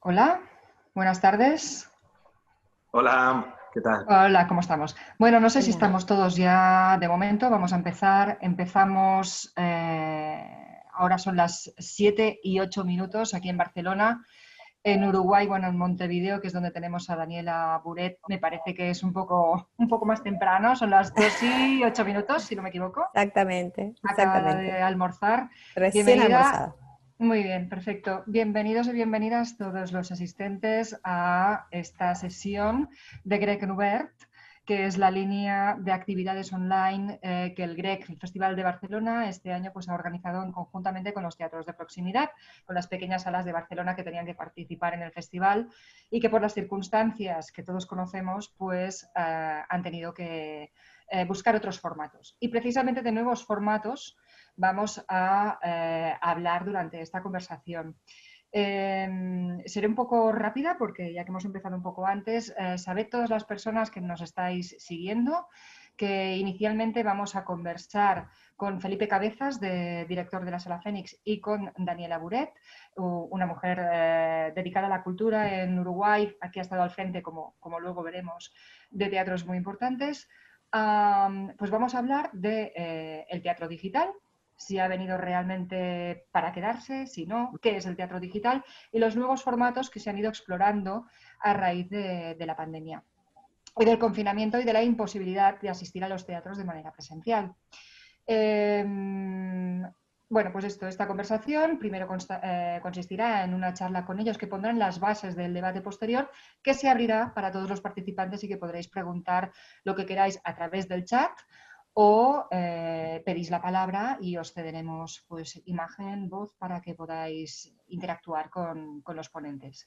Hola, buenas tardes. Hola, ¿qué tal? Hola, ¿cómo estamos? Bueno, no sé si Hola. estamos todos ya de momento. Vamos a empezar. Empezamos, ahora son las 7:08 aquí en Barcelona. En Uruguay, bueno, en Montevideo, que es donde tenemos a Daniela Buret, me parece que es un poco más temprano. Son las 2:08, si no me equivoco. Exactamente, Acaba de exactamente. almorzar. Recién Bienvenida. almorzada. Muy bien, perfecto. Bienvenidos y bienvenidas todos los asistentes a esta sesión de Grec Nubert, que es la línea de actividades online que el GREC, el Festival de Barcelona, este año pues, ha organizado conjuntamente con los teatros de proximidad, con las pequeñas salas de Barcelona que tenían que participar en el festival y que por las circunstancias que todos conocemos pues, han tenido que buscar otros formatos. Y precisamente de nuevos formatos vamos a hablar durante esta conversación. Seré un poco rápida porque ya que hemos empezado un poco antes, sabed todas las personas que nos estáis siguiendo que inicialmente vamos a conversar con Felipe Cabezas, director de la Sala Fénix, y con Daniela Buret, una mujer dedicada a la cultura en Uruguay, aquí ha estado al frente, como luego veremos, de teatros muy importantes. Pues vamos a hablar del teatro digital, si ha venido realmente para quedarse, si no, qué es el teatro digital y los nuevos formatos que se han ido explorando a raíz de la pandemia y del confinamiento y de la imposibilidad de asistir a los teatros de manera presencial. Bueno, pues esta conversación primero consistirá en una charla con ellos que pondrán las bases del debate posterior que se abrirá para todos los participantes y que podréis preguntar lo que queráis a través del chat o pedís la palabra y os cederemos pues, imagen, voz para que podáis interactuar con los ponentes.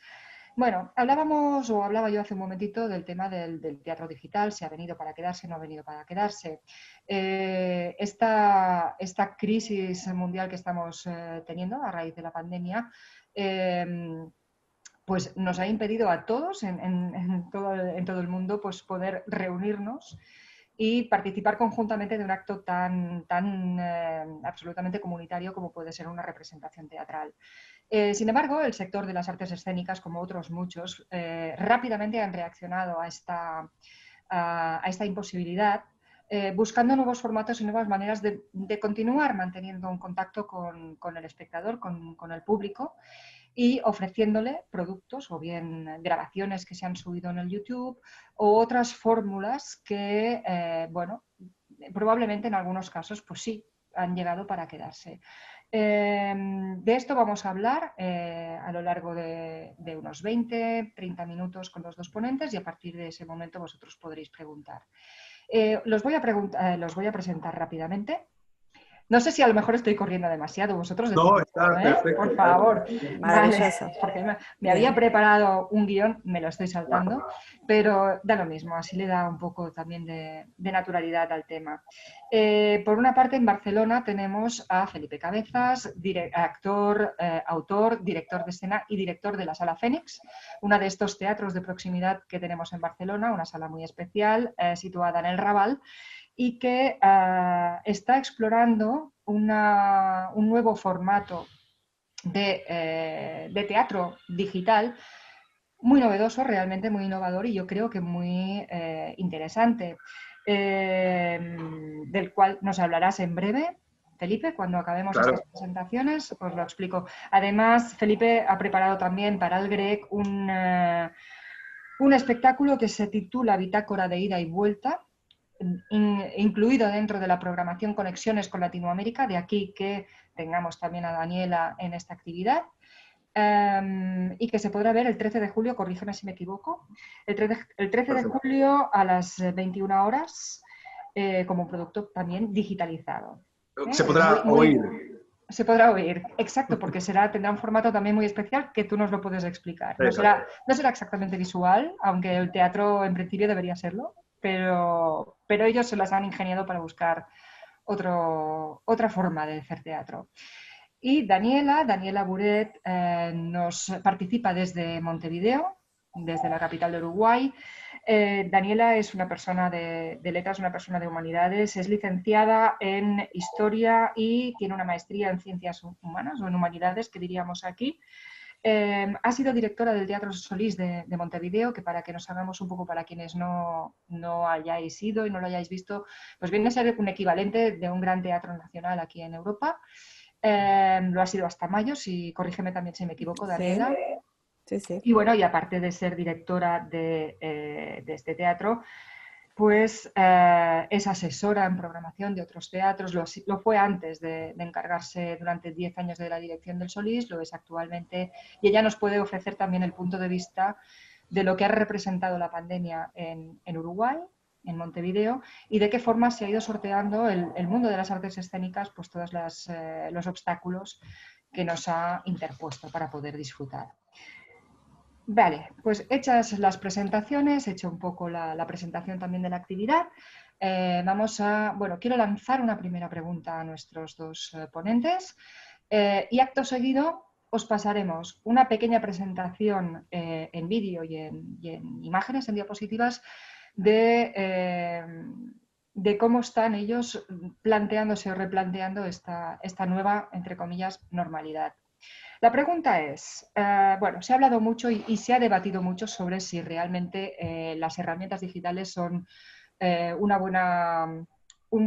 Bueno, hablaba yo hace un momentito del tema del teatro digital, si ha venido para quedarse, no ha venido para quedarse. Esta crisis mundial que estamos teniendo a raíz de la pandemia, pues nos ha impedido a todos en todo el mundo pues poder reunirnos y participar conjuntamente de un acto tan absolutamente comunitario como puede ser una representación teatral. Sin embargo, el sector de las artes escénicas, como otros muchos, rápidamente han reaccionado a esta imposibilidad, buscando nuevos formatos y nuevas maneras de continuar manteniendo un contacto con el espectador, con el público, y ofreciéndole productos o bien grabaciones que se han subido en el YouTube o otras fórmulas que, bueno, probablemente en algunos casos, pues sí, han llegado para quedarse. De esto vamos a hablar a lo largo de unos 20-30 minutos con los dos ponentes y a partir de ese momento vosotros podréis preguntar. Los voy a presentar rápidamente. No sé si a lo mejor estoy corriendo demasiado, vosotros No, decidme, está por perfecto, está favor. perfecto. Vale, Maravilloso. porque me había Bien. preparado un guión, me lo estoy saltando, pero da lo mismo, así le da un poco también de naturalidad al tema. Por una parte, en Barcelona tenemos a Felipe Cabezas, actor, autor, director de escena y director de la Sala Fénix, uno de estos teatros de proximidad que tenemos en Barcelona, una sala muy especial, situada en el Raval, y que está explorando un nuevo formato de teatro digital muy novedoso, realmente muy innovador y yo creo que muy interesante, del cual nos hablarás en breve. Felipe, cuando acabemos estas Claro, presentaciones, os lo explico. Además, Felipe ha preparado también para el GREC un espectáculo que se titula Bitácora de ida y vuelta, incluido dentro de la programación Conexiones con Latinoamérica, de aquí que tengamos también a Daniela en esta actividad, y que se podrá ver el 13 de julio, corrígeme si me equivoco, el 13 de perfecto. julio a las 21 horas, como un producto también digitalizado. Se Muy, podrá muy, oír. se podrá oír, exacto, porque tendrá un formato también muy especial que tú nos lo puedes explicar. No Exacto. será exactamente visual, aunque el teatro en principio debería serlo, pero ellos se las han ingeniado para buscar otra forma de hacer teatro. Y Daniela Buret nos participa desde Montevideo, desde la capital de Uruguay. Daniela es una persona de letras, una persona de humanidades, es licenciada en Historia y tiene una maestría en Ciencias Humanas o en Humanidades, que diríamos aquí. Ha sido directora del Teatro Solís de Montevideo, que para que nos hagamos un poco, para quienes no hayáis ido y no lo hayáis visto, pues viene a ser un equivalente de un gran teatro nacional aquí en Europa. Lo ha sido hasta mayo, si corrígeme también si me equivoco, Sí, Daniela. sí, sí. Y bueno, y aparte de ser directora de este teatro, pues es asesora en programación de otros teatros, lo fue antes de encargarse durante 10 años de la dirección del Solís, lo es actualmente, y ella nos puede ofrecer también el punto de vista de lo que ha representado la pandemia en Uruguay, en Montevideo, y de qué forma se ha ido sorteando el mundo de las artes escénicas, pues todos los obstáculos que nos ha interpuesto para poder disfrutar. Vale, pues hechas las presentaciones, hecho un poco la presentación también de la actividad, quiero lanzar una primera pregunta a nuestros dos ponentes y acto seguido os pasaremos una pequeña presentación en vídeo y en imágenes, en diapositivas, de cómo están ellos planteándose o replanteando esta nueva, entre comillas, normalidad. La pregunta es, se ha hablado mucho y se ha debatido mucho sobre si realmente las herramientas digitales son un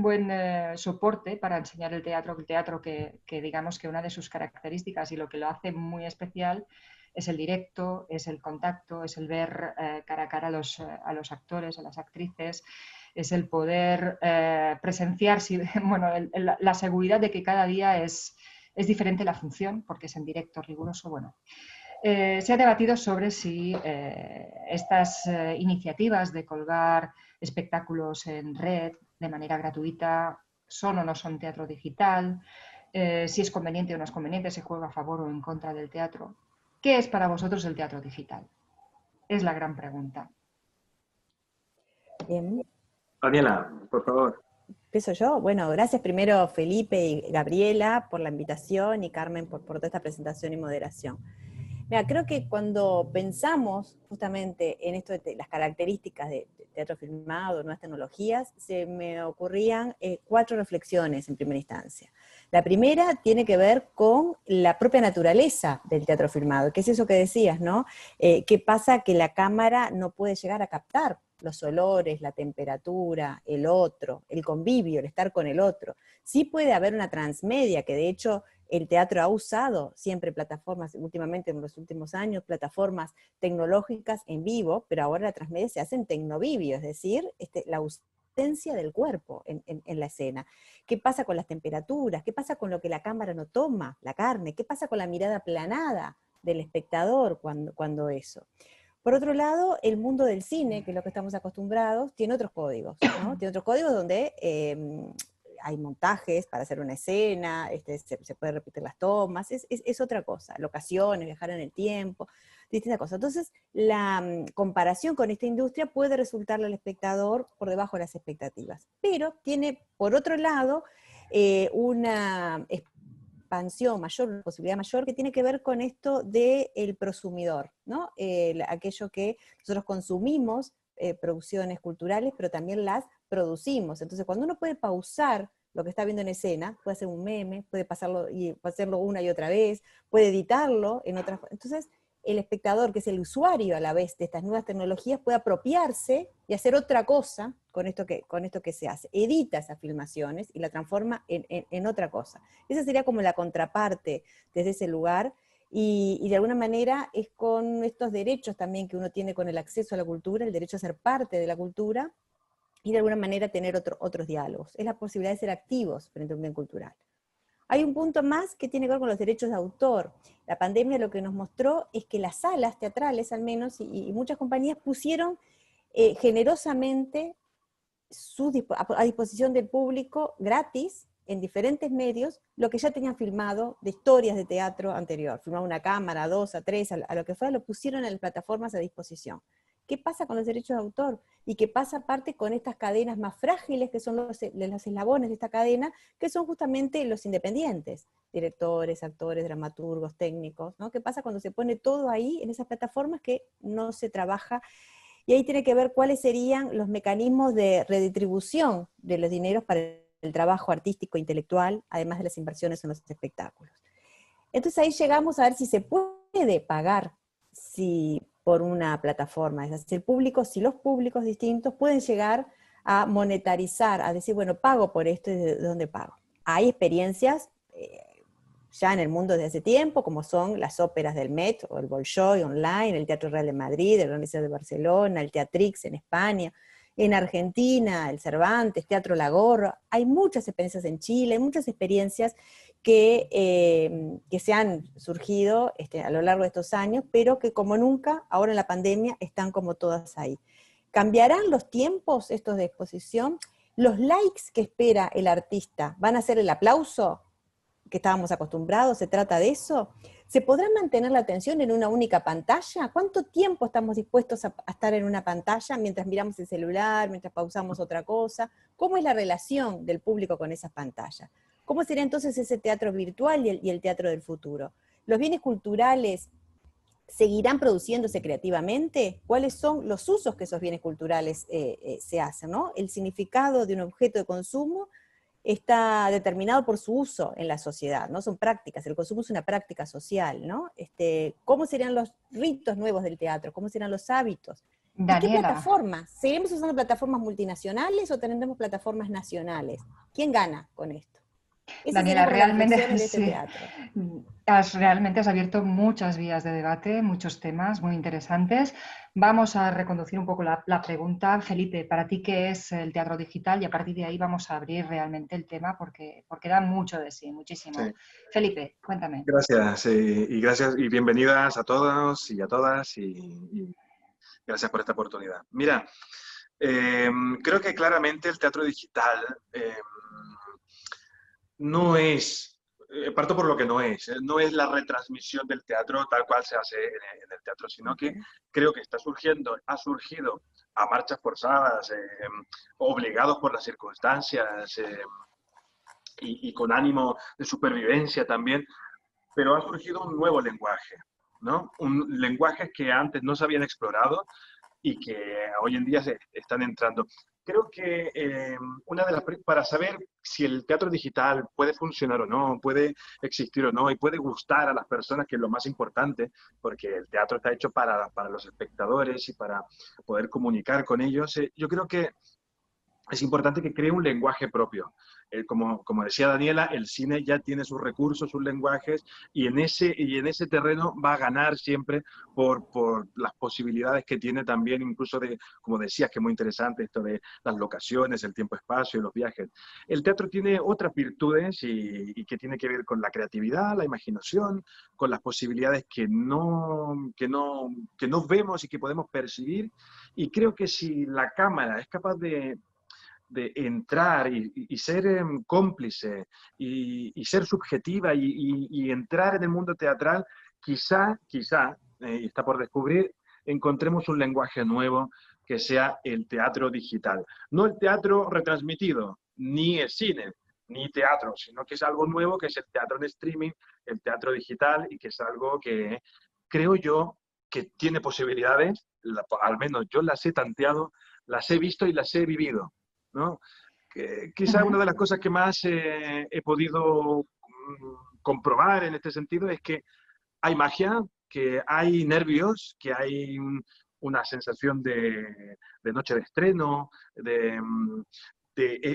buen soporte para enseñar el teatro que digamos que una de sus características y lo que lo hace muy especial es el directo, es el contacto, es el ver cara a cara a los actores, a las actrices, es el poder presenciar, la seguridad de que cada día es diferente la función, porque es en directo, riguroso. Bueno, se ha debatido sobre si estas iniciativas de colgar espectáculos en red de manera gratuita son o no son teatro digital, si es conveniente o no es conveniente, si juega a favor o en contra del teatro. ¿Qué es para vosotros el teatro digital? Es la gran pregunta. Bien. Daniela, por favor. ¿Empiezo yo? Bueno, gracias primero Felipe y Gabriela por la invitación y Carmen por toda esta presentación y moderación. Mira, creo que cuando pensamos justamente en esto de las características de teatro filmado, nuevas tecnologías, se me ocurrían 4 reflexiones en primera instancia. La primera tiene que ver con la propia naturaleza del teatro filmado, que es eso que decías, ¿no? ¿Qué pasa? Que la cámara no puede llegar a captar los olores, la temperatura, el otro, el convivio, el estar con el otro. Sí puede haber una transmedia, que de hecho el teatro ha usado siempre plataformas, últimamente en los últimos años, plataformas tecnológicas en vivo, pero ahora la transmedia se hace en tecnovivio, es decir, la ausencia del cuerpo en la escena. ¿Qué pasa con las temperaturas? ¿Qué pasa con lo que la cámara no toma, la carne? ¿Qué pasa con la mirada aplanada del espectador cuando eso? Por otro lado, el mundo del cine, que es lo que estamos acostumbrados, tiene otros códigos, ¿no? Tiene otros códigos donde hay montajes para hacer una escena, se puede repetir las tomas, es otra cosa, locaciones, viajar en el tiempo, distintas cosas. Entonces, la comparación con esta industria puede resultarle al espectador por debajo de las expectativas, pero tiene, por otro lado, una expansión mayor, una posibilidad mayor, que tiene que ver con esto del prosumidor, ¿no? Aquello que nosotros consumimos, producciones culturales, pero también las producimos. Entonces, cuando uno puede pausar lo que está viendo en escena, puede hacer un meme, puede pasarlo y hacerlo una y otra vez, puede editarlo en otras. Entonces, el espectador, que es el usuario a la vez de estas nuevas tecnologías, puede apropiarse y hacer otra cosa con esto que se hace. Edita esas filmaciones y la transforma en otra cosa. Esa sería como la contraparte desde ese lugar, y de alguna manera es con estos derechos también que uno tiene con el acceso a la cultura, el derecho a ser parte de la cultura, y de alguna manera tener otros diálogos. Es la posibilidad de ser activos frente a un bien cultural. Hay un punto más que tiene que ver con los derechos de autor. La pandemia lo que nos mostró es que las salas teatrales, al menos, y muchas compañías pusieron generosamente a disposición del público, gratis, en diferentes medios, lo que ya tenían filmado de historias de teatro anterior. Filmaba una cámara, 2, a 3, a lo que fuera, lo pusieron en las plataformas a disposición. ¿Qué pasa con los derechos de autor? Y qué pasa aparte con estas cadenas más frágiles, que son los eslabones de esta cadena, que son justamente los independientes, directores, actores, dramaturgos, técnicos, ¿no? ¿Qué pasa cuando se pone todo ahí en esas plataformas que no se trabaja? Y ahí tiene que ver cuáles serían los mecanismos de redistribución de los dineros para el trabajo artístico e intelectual, además de las inversiones en los espectáculos. Entonces ahí llegamos a ver si se puede puede pagar por una plataforma. Es decir, si los públicos distintos pueden llegar a monetarizar, a decir, bueno, pago por esto y de dónde pago. Hay experiencias ya en el mundo desde hace tiempo, como son las óperas del Met o el Bolshoi online, el Teatro Real de Madrid, el Organización de Barcelona, el Teatrix en España, en Argentina, el Cervantes, Teatro La Gorra. Hay muchas experiencias en Chile, hay muchas experiencias que se han surgido a lo largo de estos años, pero que como nunca, ahora en la pandemia, están como todas ahí. ¿Cambiarán los tiempos estos de exposición? ¿Los likes que espera el artista van a ser el aplauso que estábamos acostumbrados? ¿Se trata de eso? ¿Se podrá mantener la atención en una única pantalla? ¿Cuánto tiempo estamos dispuestos a estar en una pantalla mientras miramos el celular, mientras pausamos otra cosa? ¿Cómo es la relación del público con esas pantallas? ¿Cómo sería entonces ese teatro virtual y el teatro del futuro? ¿Los bienes culturales seguirán produciéndose creativamente? ¿Cuáles son los usos que esos bienes culturales se hacen, ¿no? El significado de un objeto de consumo está determinado por su uso en la sociedad, ¿no? Son prácticas, el consumo es una práctica social, ¿no? ¿Cómo serían los ritos nuevos del teatro? ¿Cómo serán los hábitos? ¿Y qué Daniela, plataformas? ¿Seguiremos usando plataformas multinacionales o tendremos plataformas nacionales? ¿Quién gana con esto? Esas Daniela, serían como las realmente reflexiones de este sí. teatro. Realmente has abierto muchas vías de debate, muchos temas muy interesantes. Vamos a reconducir un poco la pregunta. Felipe, ¿para ti qué es el teatro digital? Y a partir de ahí vamos a abrir realmente el tema porque da mucho de sí, muchísimo. Sí. Felipe, cuéntame. Gracias, y gracias y bienvenidas a todos y a todas y gracias por esta oportunidad. Mira, creo que claramente el teatro digital no es, parto por lo que no es la retransmisión del teatro tal cual se hace en el teatro, sino que creo que ha surgido a marchas forzadas, obligados por las circunstancias y con ánimo de supervivencia también, pero ha surgido un nuevo lenguaje, ¿no? Un lenguaje que antes no se habían explorado y que hoy en día se están entrando. Creo que para saber si el teatro digital puede funcionar o no, puede existir o no, y puede gustar a las personas, que es lo más importante, porque el teatro está hecho para los espectadores y para poder comunicar con ellos, yo creo que es importante que cree un lenguaje propio. Como decía Daniela, el cine ya tiene sus recursos, sus lenguajes, y en ese terreno va a ganar siempre por las posibilidades que tiene también, incluso como decías, que es muy interesante esto de las locaciones, el tiempo-espacio y los viajes. El teatro tiene otras virtudes y que tiene que ver con la creatividad, la imaginación, con las posibilidades que no vemos y que podemos percibir, y creo que si la cámara es capaz de entrar y ser cómplice y ser subjetiva y entrar en el mundo teatral, quizá, y está por descubrir, encontremos un lenguaje nuevo que sea el teatro digital. No el teatro retransmitido, ni el cine, ni teatro, sino que es algo nuevo, que es el teatro en streaming, el teatro digital, y que es algo que creo yo que tiene posibilidades, al menos yo las he tanteado, las he visto y las he vivido, ¿no? Quizás una de las cosas que más he podido comprobar en este sentido es que hay magia, que hay nervios, que hay una sensación de noche de estreno, de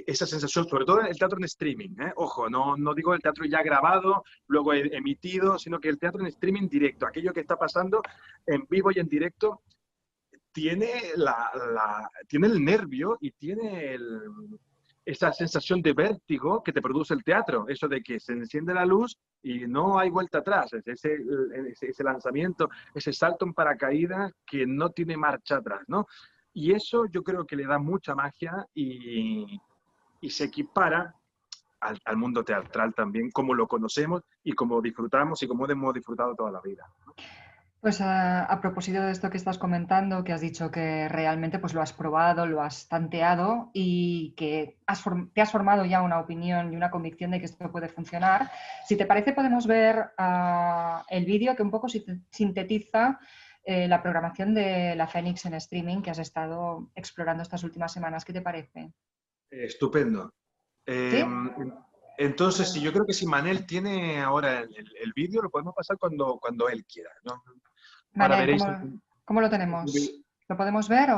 esa sensación, sobre todo el teatro en streaming, ¿eh? Ojo, no digo el teatro ya grabado, luego emitido, sino que el teatro en streaming directo, aquello que está pasando en vivo y en directo, tiene, tiene el nervio y tiene esa sensación de vértigo que te produce el teatro, eso de que se enciende la luz y no hay vuelta atrás, ese lanzamiento, ese salto en paracaídas que no tiene marcha atrás, ¿no? Y eso yo creo que le da mucha magia y se equipara al mundo teatral también, como lo conocemos y como disfrutamos y como hemos disfrutado toda la vida, ¿no? Pues a propósito de esto que estás comentando, que has dicho que realmente pues, lo has probado, lo has tanteado y que te has formado ya una opinión y una convicción de que esto puede funcionar, si te parece podemos ver el vídeo que un poco sintetiza la programación de la Fénix en streaming que has estado explorando estas últimas semanas. ¿Qué te parece? Estupendo. ¿Sí? Entonces, sí, yo creo que si Manel tiene ahora el vídeo, lo podemos pasar cuando él quiera, ¿no? Ahora Manel, veréis. ¿cómo lo tenemos? ¿Lo podemos ver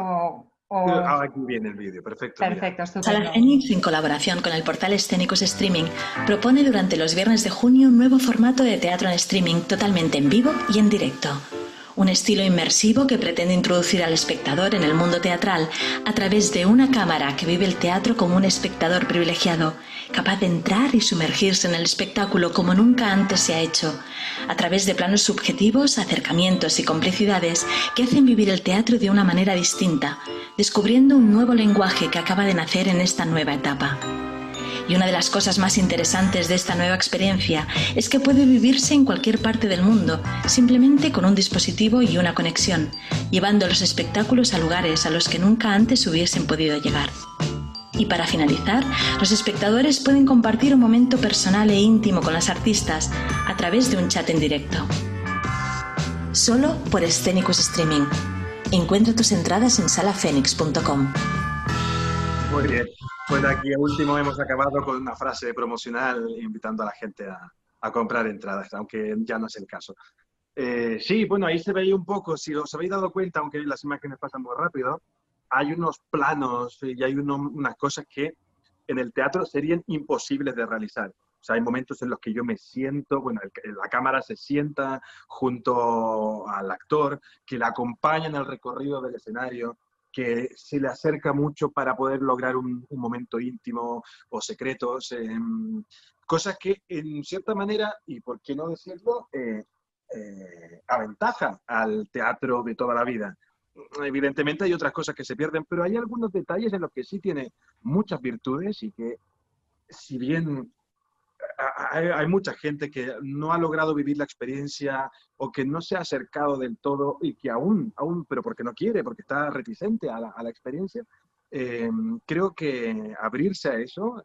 Aquí viene el vídeo, perfecto, mira. Perfecto, Sala estupendo. Fénix, en colaboración con el portal Escénicos Streaming, propone durante los viernes de junio un nuevo formato de teatro en streaming totalmente en vivo y en directo. Un estilo inmersivo que pretende introducir al espectador en el mundo teatral a través de una cámara que vive el teatro como un espectador privilegiado, capaz de entrar y sumergirse en el espectáculo como nunca antes se ha hecho, a través de planos subjetivos, acercamientos y complicidades que hacen vivir el teatro de una manera distinta, descubriendo un nuevo lenguaje que acaba de nacer en esta nueva etapa. Y una de las cosas más interesantes de esta nueva experiencia es que puede vivirse en cualquier parte del mundo, simplemente con un dispositivo y una conexión, llevando los espectáculos a lugares a los que nunca antes hubiesen podido llegar. Y para finalizar, los espectadores pueden compartir un momento personal e íntimo con las artistas a través de un chat en directo. Solo por Escénicos Streaming. Encuentra tus entradas en salafenix.com. Muy bien. Pues aquí a último hemos acabado con una frase promocional invitando a la gente a comprar entradas, aunque ya no es el caso. Sí, bueno, ahí se veía un poco, si os habéis dado cuenta, aunque las imágenes pasan muy rápido, hay unos planos y hay unas cosas que en el teatro serían imposibles de realizar. O sea, hay momentos en los que yo me siento, bueno, la cámara se sienta junto al actor, que le acompaña en el recorrido del escenario, que se le acerca mucho para poder lograr un momento íntimo o secretos, cosas que en cierta manera, y por qué no decirlo, aventaja al teatro de toda la vida. Evidentemente hay otras cosas que se pierden, pero hay algunos detalles en los que sí tiene muchas virtudes y que, si bien hay mucha gente que no ha logrado vivir la experiencia o que no se ha acercado del todo y que aún pero porque no quiere, porque está reticente a la experiencia, creo que abrirse a eso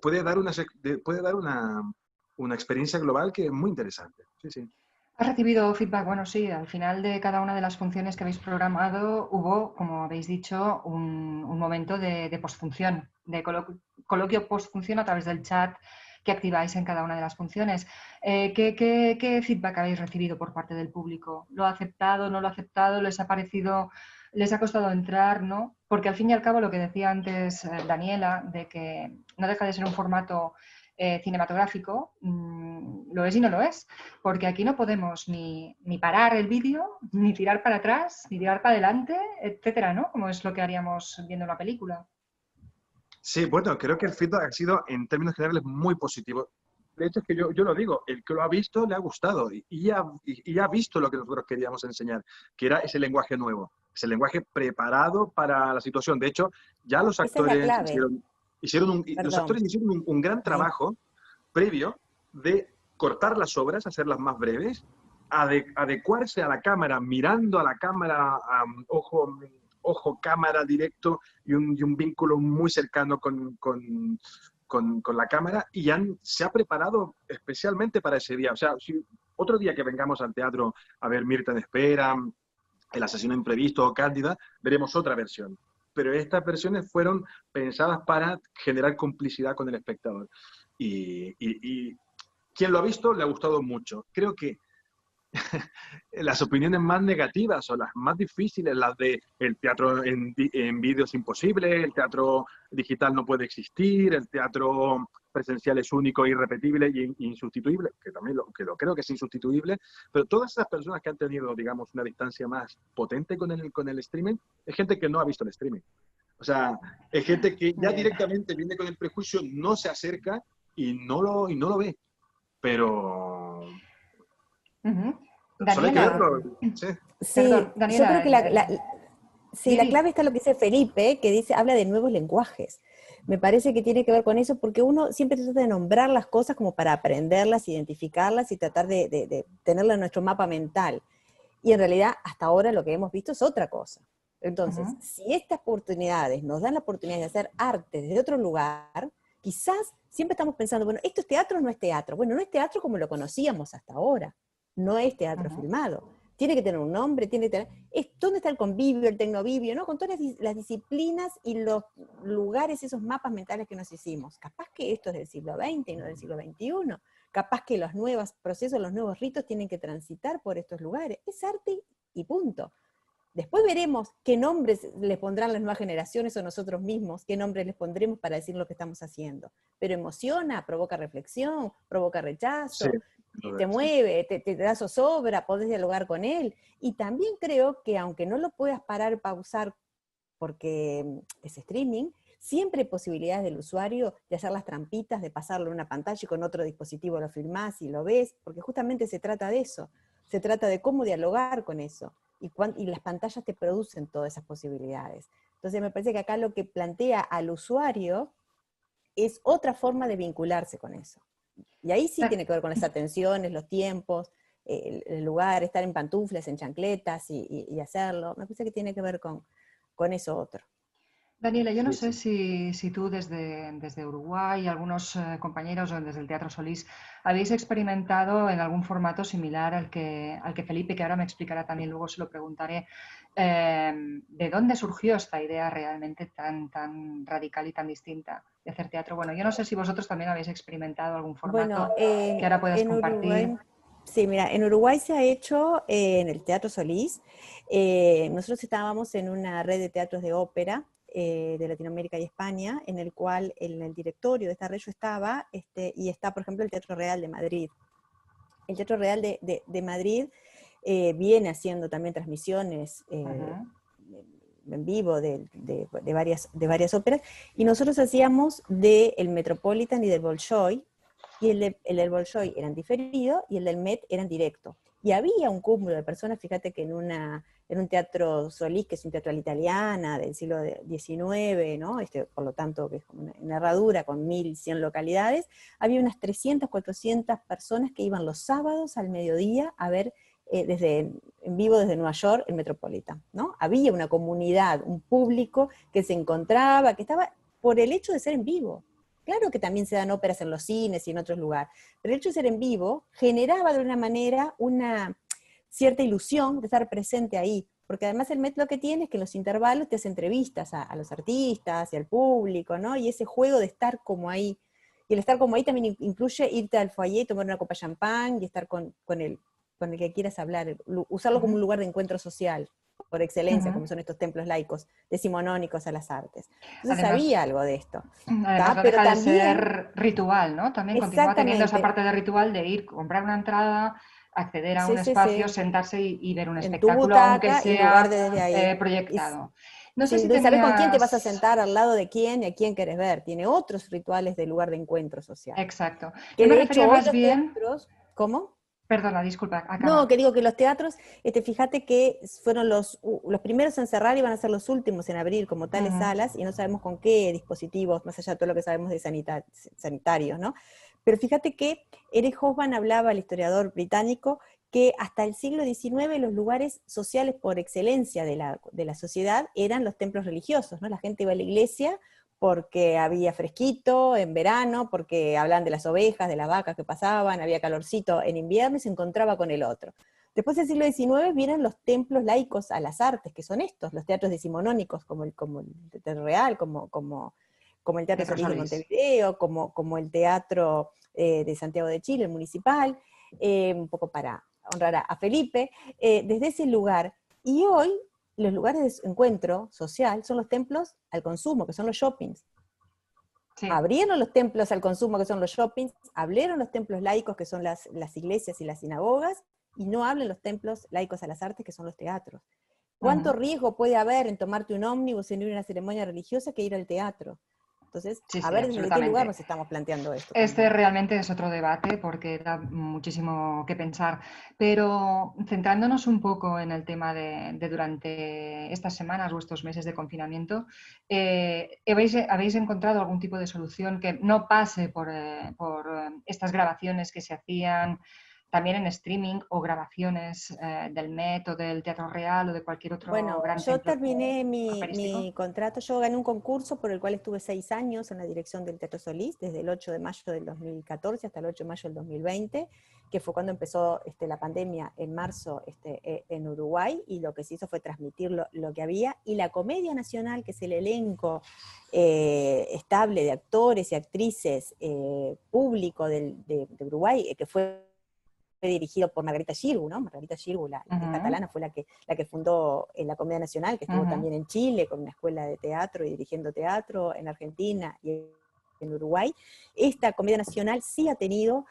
puede dar una experiencia global que es muy interesante. Sí, sí. ¿Has recibido feedback? Bueno, sí, al final de cada una de las funciones que habéis programado hubo, como habéis dicho, un momento de postfunción, de coloquio postfunción a través del chat que activáis en cada una de las funciones. ¿Qué feedback habéis recibido por parte del público? ¿Lo ha aceptado, no lo ha aceptado? ¿Les ha parecido, les ha costado entrar, no? Porque al fin y al cabo lo que decía antes Daniela, de que no deja de ser un formato cinematográfico, lo es y no lo es, porque aquí no podemos ni parar el vídeo, ni tirar para atrás, ni tirar para adelante, etcétera, ¿no? Como es lo que haríamos viendo la película. Sí, bueno, creo que el feedback ha sido, en términos generales, muy positivo. De hecho, es que yo lo digo, el que lo ha visto le ha gustado y ha visto lo que nosotros queríamos enseñar, que era ese lenguaje nuevo, ese lenguaje preparado para la situación. De hecho, ya los actores hicieron un gran trabajo previo de cortar las obras, hacerlas más breves, adecuarse a la cámara, mirando a la cámara, ojo, cámara directo y un vínculo muy cercano con la cámara, y se ha preparado especialmente para ese día. O sea, si otro día que vengamos al teatro a ver Mirta en Espera, El asesino imprevisto o Cándida, veremos otra versión. Pero estas versiones fueron pensadas para generar complicidad con el espectador. Y quien lo ha visto le ha gustado mucho. Creo que las opiniones más negativas o las más difíciles, las de el teatro en vídeo es imposible, el teatro digital no puede existir, el teatro presencial es único, irrepetible e insustituible, que también lo creo que es insustituible, pero todas esas personas que han tenido, digamos, una distancia más potente con el streaming, es gente que no ha visto el streaming. O sea, es gente que ya directamente viene con el prejuicio, no se acerca y no lo ve. Pero... Solo hay que verlo. Sí, perdón, Daniela, yo creo que la clave está en lo que dice Felipe, que habla de nuevos lenguajes. Me parece que tiene que ver con eso, porque uno siempre trata de nombrar las cosas como para aprenderlas, identificarlas y tratar de tenerlas en nuestro mapa mental. Y en realidad, hasta ahora lo que hemos visto es otra cosa. Entonces, si estas oportunidades nos dan la oportunidad de hacer arte desde otro lugar, quizás siempre estamos pensando, bueno, ¿esto es teatro o no es teatro? Bueno, no es teatro como lo conocíamos hasta ahora. No es teatro filmado, tiene que tener un nombre, tiene que tener... ¿Dónde está el convivio, el tecnovivio, ¿no? Con todas las disciplinas y los lugares, esos mapas mentales que nos hicimos. Capaz que esto es del siglo XX y no del siglo XXI. Capaz que los nuevos procesos, los nuevos ritos tienen que transitar por estos lugares. Es arte y punto. Después veremos qué nombres les pondrán las nuevas generaciones o nosotros mismos, qué nombres les pondremos para decir lo que estamos haciendo. Pero emociona, provoca reflexión, provoca rechazo, te mueve, te da zozobra, podés dialogar con él. Y también creo que aunque no lo puedas parar, pausar, porque es streaming, siempre hay posibilidades del usuario de hacer las trampitas, de pasarlo en una pantalla y con otro dispositivo lo filmás y lo ves, porque justamente se trata de eso. Se trata de cómo dialogar con eso. Y las pantallas te producen todas esas posibilidades. Entonces me parece que acá lo que plantea al usuario es otra forma de vincularse con eso. Y ahí sí tiene que ver con las atenciones, los tiempos, el lugar, estar en pantuflas, en chancletas y hacerlo. Me parece que tiene que ver con eso otro. Daniela, yo no sé si tú desde Uruguay y algunos compañeros o desde el Teatro Solís habéis experimentado en algún formato similar al que Felipe, que ahora me explicará también, luego se lo preguntaré, ¿de dónde surgió esta idea realmente tan radical y tan distinta de hacer teatro? Bueno, yo no sé si vosotros también habéis experimentado algún formato que ahora puedas compartir. Uruguay, sí, mira, en Uruguay se ha hecho en el Teatro Solís. Nosotros estábamos en una red de teatros de ópera de Latinoamérica y España, en el cual en el directorio de esta red yo estaba, y está, por ejemplo, el Teatro Real de Madrid. El Teatro Real de Madrid viene haciendo también transmisiones en vivo de varias óperas, y nosotros hacíamos del Metropolitan y del Bolshoi, y el del Bolshoi era en diferido y el del Met era en directo. Y había un cúmulo de personas, fíjate que en un teatro Solís, que es un teatro a la italiana del siglo XIX, ¿no? Por lo tanto, que es como una herradura con 1.100 localidades, había unas 300, 400 personas que iban los sábados al mediodía a ver en vivo desde Nueva York el Metropolitan, ¿no? Había una comunidad, un público que se encontraba, que estaba por el hecho de ser en vivo. Claro que también se dan óperas en los cines y en otros lugares, pero el hecho de ser en vivo generaba de una manera una cierta ilusión de estar presente ahí, porque además el Met lo que tiene es que en los intervalos te hace entrevistas a los artistas y al público, ¿no? Y ese juego de estar como ahí. Y el estar como ahí también incluye irte al foyer, tomar una copa de champán y estar con el que quieras hablar, usarlo como un lugar de encuentro social, por excelencia, como son estos templos laicos, decimonónicos a las artes. Entonces además, sabía algo de esto. Además no deja de ser ritual, ¿no? También continúa teniendo esa parte de ritual de ir, comprar una entrada, acceder a un espacio, sentarse y ver un espectáculo, butaca, aunque sea desde ahí. Proyectado. No sé si saber con quién te vas a sentar, al lado de quién y a quién quieres ver. Tiene otros rituales de lugar de encuentro social. Exacto. Que yo me refería más bien... Teatros, ¿cómo? Perdona, disculpa. Acaba. No, que digo que los teatros, fíjate que fueron los primeros en cerrar y van a ser los últimos en abrir como tales salas, y no sabemos con qué dispositivos, más allá de todo lo que sabemos de sanitarios, ¿no? Pero fíjate que Eric Hobsbawm hablaba, el historiador británico, que hasta el siglo XIX los lugares sociales por excelencia de la sociedad eran los templos religiosos, ¿no? La gente iba a la iglesia porque había fresquito en verano, porque hablaban de las ovejas, de las vacas que pasaban, había calorcito en invierno y se encontraba con el otro. Después del siglo XIX vienen los templos laicos a las artes, que son estos, los teatros decimonónicos, como el Teatro Real, como el Teatro Solís de Montevideo, como el Teatro de Santiago de Chile, el municipal, un poco para honrar a Felipe, desde ese lugar. Y hoy los lugares de encuentro social son los templos al consumo, que son los shoppings. Sí. Abrieron los templos al consumo, que son los shoppings, abrieron los templos laicos, que son las iglesias y las sinagogas, y no hablan los templos laicos a las artes, que son los teatros. ¿Cuánto riesgo puede haber en tomarte un ómnibus en ir a una ceremonia religiosa que ir al teatro? Entonces, a ver desde qué lugar nos estamos planteando esto. Realmente es otro debate porque da muchísimo que pensar, pero centrándonos un poco en el tema de durante estas semanas o estos meses de confinamiento, ¿habéis encontrado algún tipo de solución que no pase por estas grabaciones que se hacían también en streaming o grabaciones del Met o del Teatro Real o de cualquier otro gran Yo templo terminé operístico? mi contrato, yo gané un concurso por el cual estuve 6 años en la dirección del Teatro Solís, desde el 8 de mayo del 2014 hasta el 8 de mayo del 2020, que fue cuando empezó la pandemia en marzo en Uruguay, y lo que se hizo fue transmitir lo que había, y la Comedia Nacional, que es el elenco estable de actores y actrices público de Uruguay, que fue dirigido por Margarita Xirgu, ¿no? Margarita Xirgu, la catalana, fue la que fundó la Comedia Nacional, que estuvo también en Chile con una escuela de teatro y dirigiendo teatro, en Argentina y en Uruguay. Esta Comedia Nacional sí ha tenido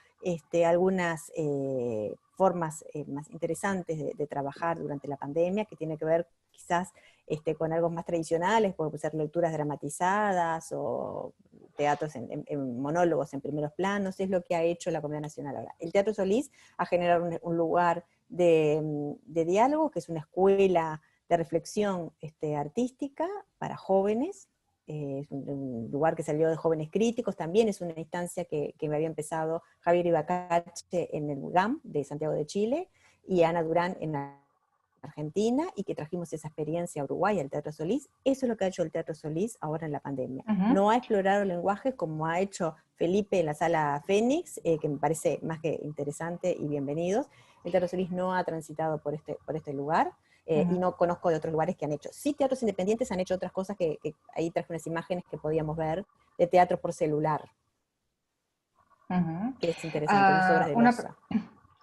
algunas formas más interesantes de trabajar durante la pandemia, que tiene que ver quizás con algo más tradicionales, puede ser lecturas dramatizadas o teatros en monólogos en primeros planos, es lo que ha hecho la Comedia Nacional ahora. El Teatro Solís ha generado un lugar de diálogo, que es una escuela de reflexión artística para jóvenes, es un lugar que salió de jóvenes críticos, también es una instancia que me había empezado Javier Ibacache en el GAM de Santiago de Chile, y Ana Durán en Argentina, y que trajimos esa experiencia a Uruguay, al Teatro Solís. Eso es lo que ha hecho el Teatro Solís ahora en la pandemia. No ha explorado lenguajes como ha hecho Felipe en la Sala Fénix, que me parece más que interesante y bienvenidos. El Teatro Solís no ha transitado por este lugar, y no conozco de otros lugares que han hecho. Sí, teatros independientes han hecho otras cosas que ahí traje unas imágenes que podíamos ver, de teatro por celular, que es interesante, unas obras de Loza.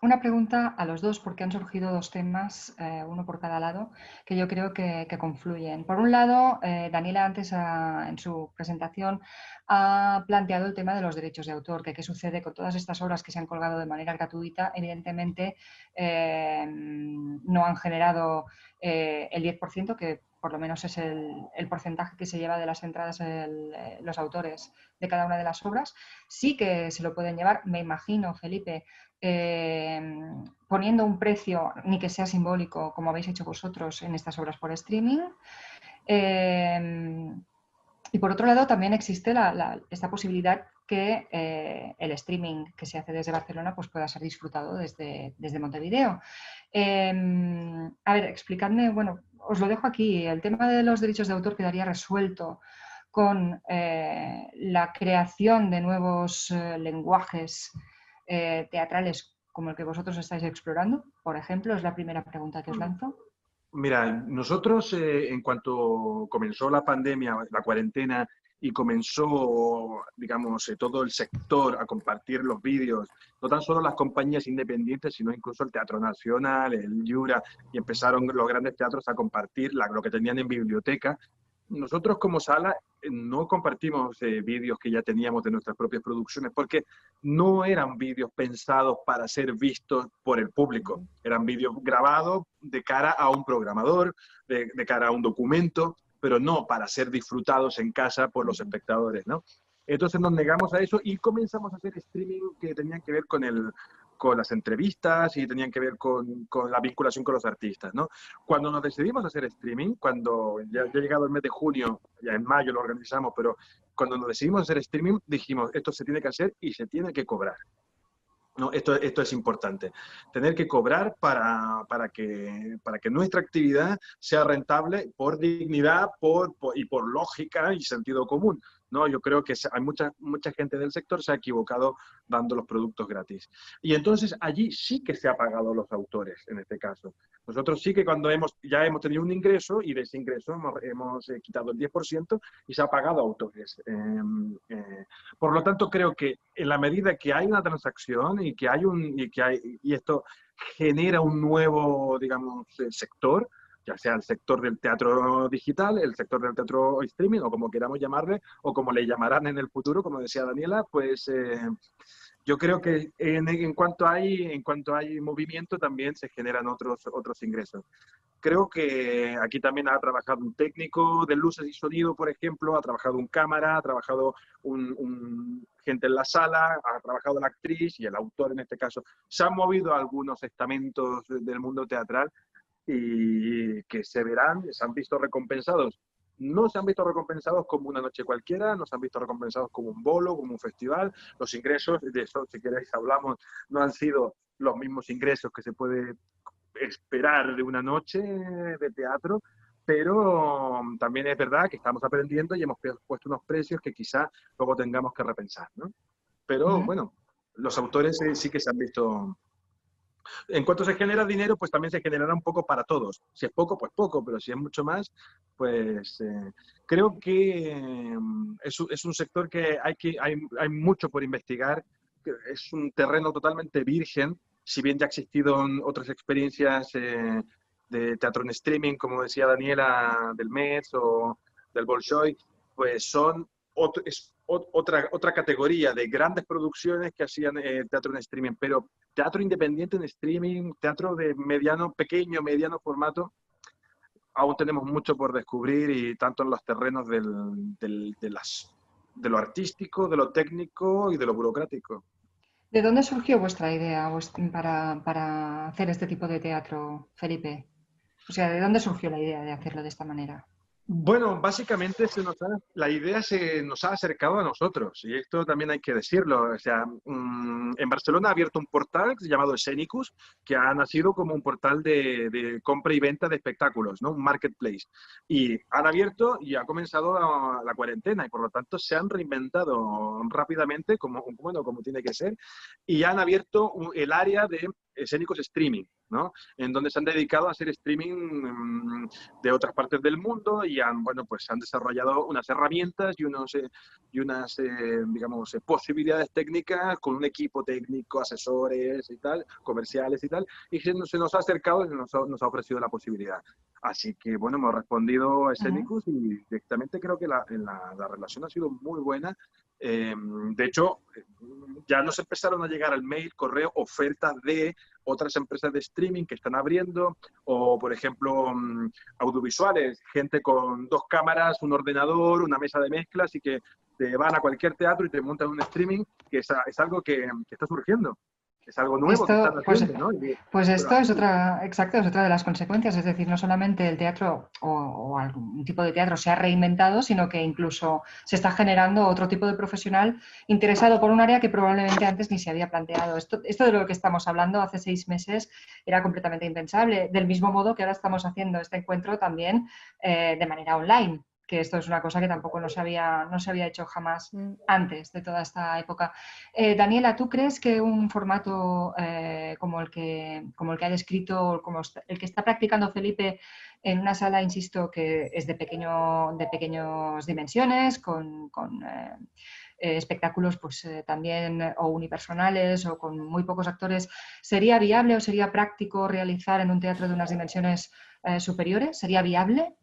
Una pregunta a los dos, porque han surgido dos temas, uno por cada lado, que yo creo que confluyen. Por un lado, Daniela antes en su presentación ha planteado el tema de los derechos de autor, que qué sucede con todas estas obras que se han colgado de manera gratuita. Evidentemente no han generado el 10%, que por lo menos es el porcentaje que se lleva de las entradas los autores de cada una de las obras. Sí que se lo pueden llevar, me imagino, Felipe, poniendo un precio, ni que sea simbólico, como habéis hecho vosotros en estas obras por streaming. Y por otro lado, también existe esta posibilidad que el streaming que se hace desde Barcelona pues pueda ser disfrutado desde Montevideo. A ver, explicadme, bueno, os lo dejo aquí. El tema de los derechos de autor quedaría resuelto con la creación de nuevos lenguajes teatrales como el que vosotros estáis explorando, por ejemplo, es la primera pregunta que os lanzo. Mira, nosotros en cuanto comenzó la pandemia, la cuarentena, y comenzó, digamos, todo el sector a compartir los vídeos, no tan solo las compañías independientes, sino incluso el Teatro Nacional, el Yura, y empezaron los grandes teatros a compartir lo que tenían en biblioteca. Nosotros como sala no compartimos vídeos que ya teníamos de nuestras propias producciones, porque no eran vídeos pensados para ser vistos por el público. Eran vídeos grabados de cara a un programador, de cara a un documento, pero no para ser disfrutados en casa por los espectadores, ¿no? Entonces nos negamos a eso y comenzamos a hacer streaming que tenían que ver con las entrevistas y tenían que ver con la vinculación con los artistas, ¿no? Cuando nos decidimos a hacer streaming, cuando ya ha llegado el mes de junio, ya en mayo lo organizamos, pero cuando nos decidimos a hacer streaming dijimos, esto se tiene que hacer y se tiene que cobrar. No, esto es importante. Tener que cobrar para que nuestra actividad sea rentable por dignidad y por lógica y sentido común, ¿no? Yo creo que hay mucha gente del sector se ha equivocado dando los productos gratis. Y entonces allí sí que se ha pagado los autores, en este caso. Nosotros sí que cuando ya hemos tenido un ingreso y de ese ingreso hemos quitado el 10% y se ha pagado a autores. Por lo tanto, creo que en la medida que hay una transacción y esto genera un nuevo, digamos, sector, ya sea el sector del teatro digital, el sector del teatro streaming, o como queramos llamarle, o como le llamarán en el futuro, como decía Daniela, pues yo creo que en cuanto hay movimiento también se generan otros ingresos. Creo que aquí también ha trabajado un técnico de luces y sonido, por ejemplo, ha trabajado un cámara, ha trabajado gente en la sala, ha trabajado la actriz y el autor en este caso. Se han movido algunos estamentos del mundo teatral y que se han visto recompensados no se han visto recompensados como una noche cualquiera, no se han visto recompensados como un bolo, como un festival. Los ingresos, de eso si queréis hablamos, no han sido los mismos ingresos que se puede esperar de una noche de teatro, pero también es verdad que estamos aprendiendo y hemos puesto unos precios que quizá luego tengamos que repensar, ¿no? Pero bueno, los autores sí que se han visto. En cuanto se genera dinero, pues también se generará un poco para todos. Si es poco, pues poco, pero si es mucho más, pues creo que es un sector que hay mucho por investigar. Es un terreno totalmente virgen, si bien ya ha existido otras experiencias de teatro en streaming, como decía Daniela, del Metz o del Bolshoi, pues son otra categoría de grandes producciones que hacían teatro en streaming, pero teatro independiente en streaming, teatro de pequeño, mediano formato, aún tenemos mucho por descubrir y tanto en los terrenos de lo artístico, de lo técnico y de lo burocrático. ¿De dónde surgió vuestra idea para hacer este tipo de teatro, Felipe? O sea, ¿de dónde surgió la idea de hacerlo de esta manera? Bueno, básicamente la idea se nos ha acercado a nosotros y esto también hay que decirlo. O sea, en Barcelona ha abierto un portal llamado Escenicus, que ha nacido como un portal de compra y venta de espectáculos, ¿no? Un marketplace. Y han abierto y ha comenzado la cuarentena y por lo tanto se han reinventado rápidamente, como tiene que ser, y han abierto el área de Escénicos Streaming, ¿no? En donde se han dedicado a hacer streaming de otras partes del mundo y han desarrollado unas herramientas y unas digamos, posibilidades técnicas con un equipo técnico, asesores y tal, comerciales y tal, y se nos ha acercado y nos ha ofrecido la posibilidad. Así que, bueno, hemos respondido a Escenicus y directamente creo que la relación ha sido muy buena. De hecho, ya nos empezaron a llegar al mail, correo, ofertas de otras empresas de streaming que están abriendo, o por ejemplo, audiovisuales, gente con 2 cámaras, un ordenador, una mesa de mezclas y que te van a cualquier teatro y te montan un streaming, que es algo que está surgiendo. Es algo nuevo que están haciendo, ¿no? Pues esto es otra de las consecuencias, es decir, no solamente el teatro o algún tipo de teatro se ha reinventado, sino que incluso se está generando otro tipo de profesional interesado por un área que probablemente antes ni se había planteado. Esto de lo que estamos hablando hace 6 meses era completamente impensable, del mismo modo que ahora estamos haciendo este encuentro también de manera online, que esto es una cosa que tampoco no se había hecho jamás antes de toda esta época. Daniela, ¿tú crees que un formato como el que ha descrito, como el que está practicando Felipe en una sala, insisto, que es de pequeñas dimensiones, con espectáculos pues también o unipersonales o con muy pocos actores, ¿sería viable o sería práctico realizar en un teatro de unas dimensiones superiores? ¿Sería viable?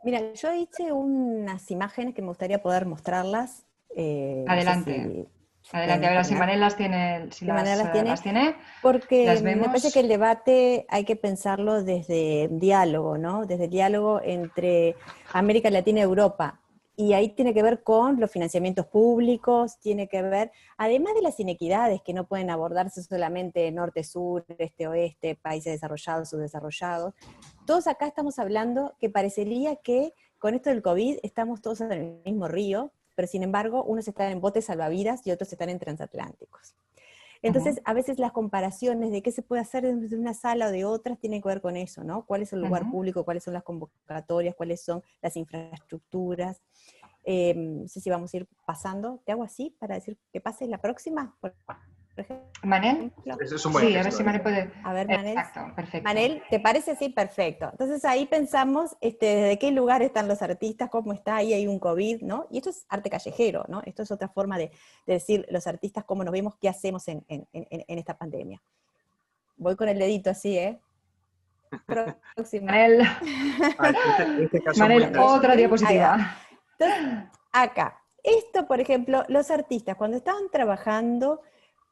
Mira, yo hice unas imágenes que me gustaría poder mostrarlas. Adelante. Adelante, a ver si Manel las tiene. Si las tiene, porque las vemos. Me parece que el debate hay que pensarlo desde diálogo, ¿no? Desde el diálogo entre América Latina y Europa. Y ahí tiene que ver con los financiamientos públicos, tiene que ver, además de las inequidades que no pueden abordarse solamente norte-sur, este-oeste, países desarrollados, subdesarrollados. Todos acá estamos hablando que parecería que con esto del COVID estamos todos en el mismo río, pero sin embargo unos están en botes salvavidas y otros están en transatlánticos. Entonces, a veces las comparaciones de qué se puede hacer desde una sala o de otras tienen que ver con eso, ¿no? ¿Cuál es el lugar público? ¿Cuáles son las convocatorias? ¿Cuáles son las infraestructuras? No sé si vamos a ir pasando. ¿Te hago así para decir que pase la próxima? Por ejemplo. ¿Manel? Sí, a ver si Manel puede. A ver, Manel. Exacto, perfecto. Manel, ¿te parece así? Perfecto. Entonces ahí pensamos desde qué lugar están los artistas, cómo está, ahí hay un COVID, ¿no? Y esto es arte callejero, ¿no? Esto es otra forma de decir los artistas cómo nos vemos, qué hacemos en esta pandemia. Voy con el dedito así, ¿eh? Próxima. Manel, Manel, otra diapositiva. Entonces, acá, esto, por ejemplo, los artistas cuando estaban trabajando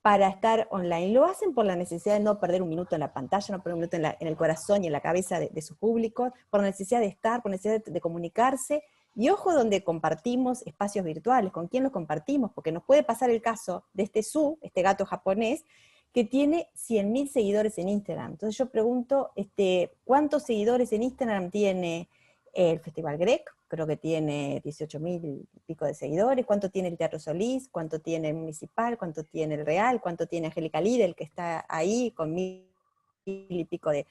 para estar online, lo hacen por la necesidad de no perder un minuto en la pantalla, no perder un minuto en el corazón y en la cabeza de su público, por la necesidad de estar, por la necesidad de comunicarse, y ojo donde compartimos espacios virtuales, con quién los compartimos, porque nos puede pasar el caso de este gato japonés, que tiene 100.000 seguidores en Instagram. Entonces yo pregunto, ¿cuántos seguidores en Instagram tiene el Festival Grec, creo que tiene 18.000 y pico de seguidores. ¿Cuánto tiene el Teatro Solís? ¿Cuánto tiene el Municipal? ¿Cuánto tiene el Real? ¿Cuánto tiene Angélica Lidl, que está ahí con 1.000 y pico de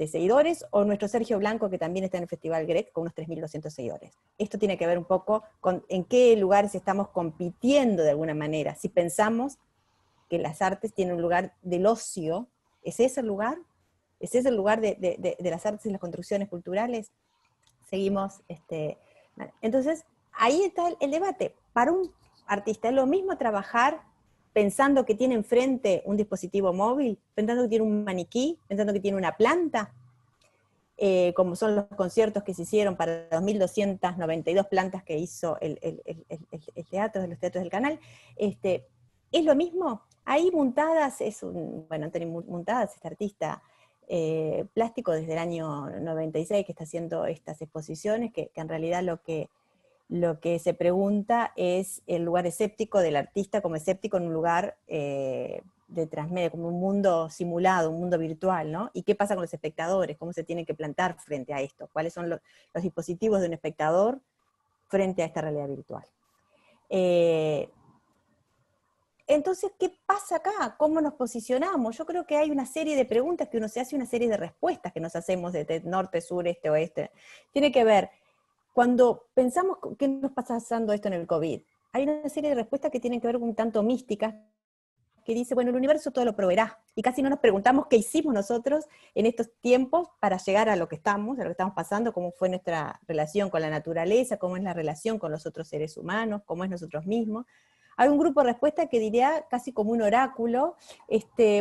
seguidores? O nuestro Sergio Blanco, que también está en el Festival Grec, con unos 3.200 seguidores. Esto tiene que ver un poco con en qué lugares estamos compitiendo de alguna manera. Si pensamos que las artes tienen un lugar del ocio, ¿es ese el lugar? ¿Es ese el lugar de las artes y las construcciones culturales? Seguimos, entonces, ahí está el debate. Para un artista es lo mismo trabajar pensando que tiene enfrente un dispositivo móvil, pensando que tiene un maniquí, pensando que tiene una planta, como son los conciertos que se hicieron para 2.292 plantas que hizo el teatro, de los teatros del canal. ¿Es lo mismo? Ahí Muntadas Anthony Muntadas, este artista plástico desde el año 96 que está haciendo estas exposiciones, que en realidad lo que se pregunta es el lugar escéptico del artista como escéptico en un lugar de transmedia, como un mundo simulado, un mundo virtual, ¿no? ¿Y qué pasa con los espectadores? ¿Cómo se tienen que plantar frente a esto? ¿Cuáles son los dispositivos de un espectador frente a esta realidad virtual? Entonces, ¿qué pasa acá? ¿Cómo nos posicionamos? Yo creo que hay una serie de preguntas que uno se hace, una serie de respuestas que nos hacemos de norte, sur, este, oeste. Tiene que ver, cuando pensamos qué nos está pasando esto en el COVID, hay una serie de respuestas que tienen que ver con un tanto místicas, que dice, bueno, el universo todo lo proveerá. Y casi no nos preguntamos qué hicimos nosotros en estos tiempos para llegar a lo que estamos pasando, cómo fue nuestra relación con la naturaleza, cómo es la relación con los otros seres humanos, cómo es nosotros mismos. Hay un grupo de respuesta que diría, casi como un oráculo,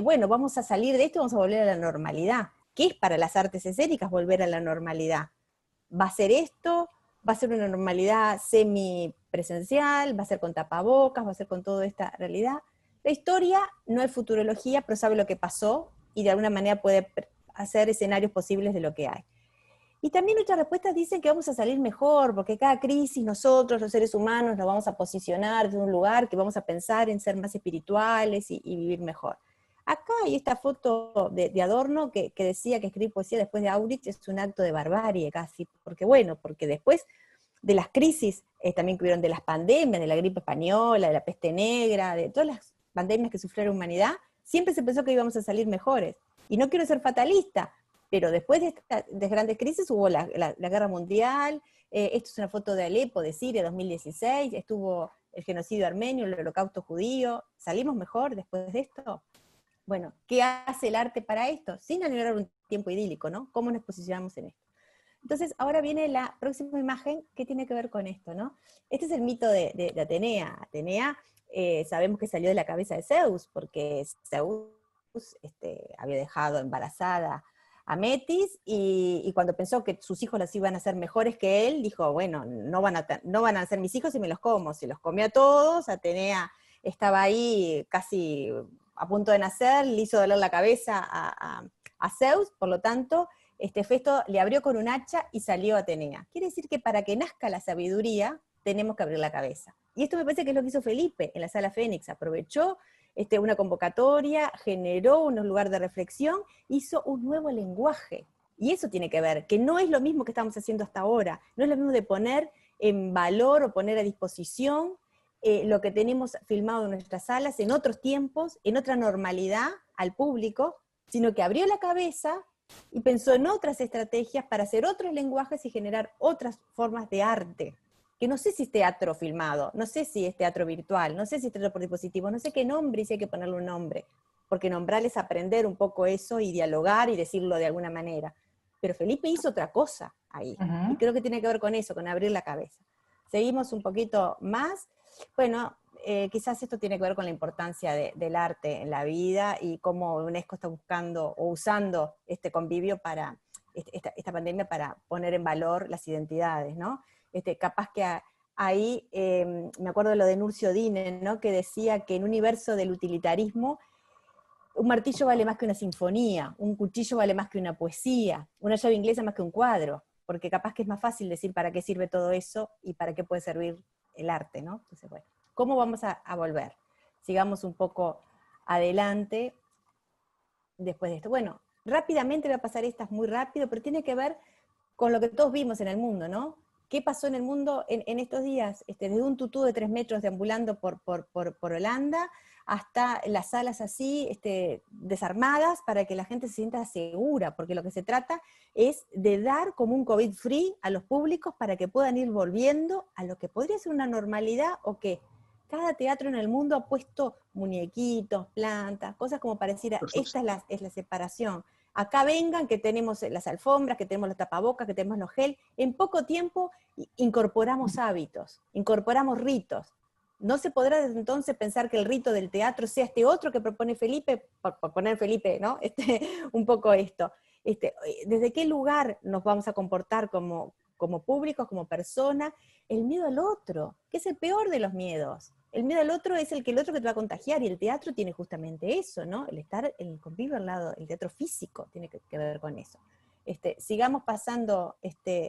bueno, vamos a salir de esto, vamos a volver a la normalidad. ¿Qué es para las artes escénicas volver a la normalidad? ¿Va a ser esto? ¿Va a ser una normalidad semipresencial? ¿Va a ser con tapabocas? ¿Va a ser con toda esta realidad? La historia no es futurología, pero sabe lo que pasó y de alguna manera puede hacer escenarios posibles de lo que hay. Y también nuestras respuestas dicen que vamos a salir mejor, porque cada crisis nosotros, los seres humanos, nos vamos a posicionar desde un lugar que vamos a pensar en ser más espirituales y vivir mejor. Acá hay esta foto de Adorno que decía que escribir poesía después de Aurich es un acto de barbarie casi, porque después de las crisis también que hubieron de las pandemias, de la gripe española, de la peste negra, de todas las pandemias que sufrió la humanidad, siempre se pensó que íbamos a salir mejores. Y no quiero ser fatalista, pero después de grandes crisis hubo la guerra mundial, esto es una foto de Alepo, de Siria, 2016, estuvo el genocidio armenio, el holocausto judío, ¿salimos mejor después de esto? Bueno, ¿qué hace el arte para esto? Sin anular un tiempo idílico, ¿no? ¿Cómo nos posicionamos en esto? Entonces, ahora viene la próxima imagen que tiene que ver con esto, ¿no? Este es el mito de Atenea. Atenea, sabemos que salió de la cabeza de Zeus, porque Zeus había dejado embarazada a Metis, y cuando pensó que sus hijos los iban a hacer mejores que él, dijo, bueno, no van a ser mis hijos si me los como. Se los comió a todos. Atenea estaba ahí casi a punto de nacer, le hizo doler la cabeza a Zeus, por lo tanto, Festo le abrió con un hacha y salió Atenea. Quiere decir que para que nazca la sabiduría, tenemos que abrir la cabeza. Y esto me parece que es lo que hizo Felipe en la Sala Fénix. Aprovechó una convocatoria, generó un lugar de reflexión, hizo un nuevo lenguaje. Y eso tiene que ver, que no es lo mismo que estamos haciendo hasta ahora. No es lo mismo de poner en valor o poner a disposición lo que tenemos filmado en nuestras salas en otros tiempos, en otra normalidad al público, sino que abrió la cabeza y pensó en otras estrategias para hacer otros lenguajes y generar otras formas de arte, que no sé si es teatro filmado, no sé si es teatro virtual, no sé si es teatro por dispositivo, no sé qué nombre y si hay que ponerle un nombre, porque nombrar es aprender un poco eso y dialogar y decirlo de alguna manera. Pero Felipe hizo otra cosa ahí, y creo que tiene que ver con eso, con abrir la cabeza. Seguimos un poquito más. Bueno, quizás esto tiene que ver con la importancia del arte en la vida y cómo UNESCO está buscando o usando este convivio para esta pandemia para poner en valor las identidades, ¿no? Capaz que ahí, me acuerdo de lo de Nurcio Dine, ¿no? Que decía que en un universo del utilitarismo, un martillo vale más que una sinfonía, un cuchillo vale más que una poesía, una llave inglesa más que un cuadro, porque capaz que es más fácil decir para qué sirve todo eso y para qué puede servir el arte, ¿no? Entonces, bueno, ¿cómo vamos a volver? Sigamos un poco adelante después de esto. Bueno, rápidamente voy a pasar estas muy rápido, pero tiene que ver con lo que todos vimos en el mundo, ¿no? ¿Qué pasó en el mundo en estos días? Desde un tutú de 3 metros deambulando por Holanda, hasta las salas así, desarmadas, para que la gente se sienta segura, porque lo que se trata es de dar como un COVID-free a los públicos para que puedan ir volviendo a lo que podría ser una normalidad, o que cada teatro en el mundo ha puesto muñequitos, plantas, cosas como para decir, esta es la separación. Acá vengan, que tenemos las alfombras, que tenemos los tapabocas, que tenemos los gel. En poco tiempo incorporamos hábitos, incorporamos ritos. No se podrá desde entonces pensar que el rito del teatro sea este otro que propone Felipe, por poner Felipe, ¿no? Un poco esto. ¿Desde qué lugar nos vamos a comportar como públicos, como personas? El miedo al otro, que es el peor de los miedos. El miedo al otro es el otro que te va a contagiar, y el teatro tiene justamente eso, ¿no? El estar, el convivio al lado, el teatro físico tiene que ver con eso. Sigamos pasando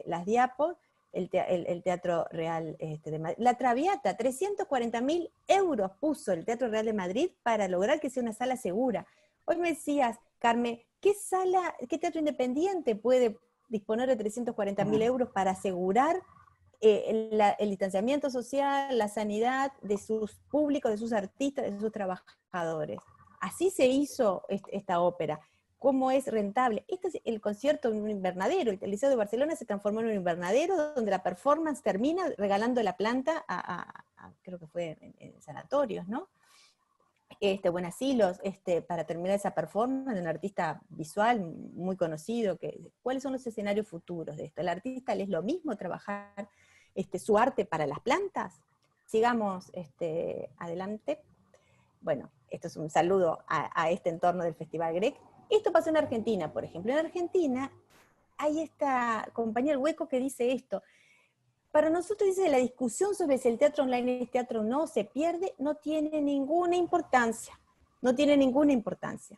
las diapos. El Teatro Real de Madrid. La Traviata, 340.000 euros puso el Teatro Real de Madrid para lograr que sea una sala segura. Hoy me decías, Carmen, ¿qué teatro independiente puede disponer de 340.000 euros para asegurar el distanciamiento social, la sanidad de sus públicos, de sus artistas, de sus trabajadores? Así se hizo esta ópera. ¿Cómo es rentable? Este es el concierto en un invernadero. El Liceo de Barcelona se transformó en un invernadero donde la performance termina regalando la planta creo que fue en sanatorios, ¿no? Buen Asilos, para terminar esa performance de un artista visual muy conocido. ¿Cuáles son los escenarios futuros de esto? ¿El artista le es lo mismo trabajar su arte para las plantas? Sigamos adelante. Bueno, esto es un saludo a este entorno del Festival Grec. Esto pasó en Argentina, por ejemplo. En Argentina hay esta compañía El Hueco que dice esto. Para nosotros, dice, la discusión sobre si el teatro online es teatro o no se pierde, no tiene ninguna importancia. No tiene ninguna importancia.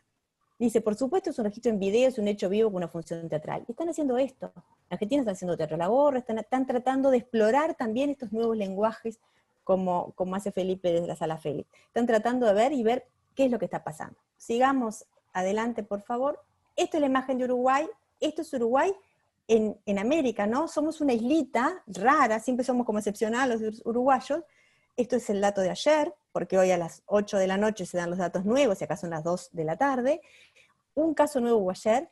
Dice, por supuesto, es un registro en video, es un hecho vivo con una función teatral. Y están haciendo esto. En Argentina están haciendo teatro a la gorra, están tratando de explorar también estos nuevos lenguajes, como hace Felipe desde la Sala Félix. Están tratando de ver qué es lo que está pasando. Sigamos adelante, por favor. Esto es la imagen de Uruguay. Esto es Uruguay en América, ¿no? Somos una islita rara, siempre somos como excepcionales los uruguayos. Esto es el dato de ayer, porque hoy a las 8 de la noche se dan los datos nuevos, y acá son las 2 de la tarde. Un caso nuevo hubo ayer.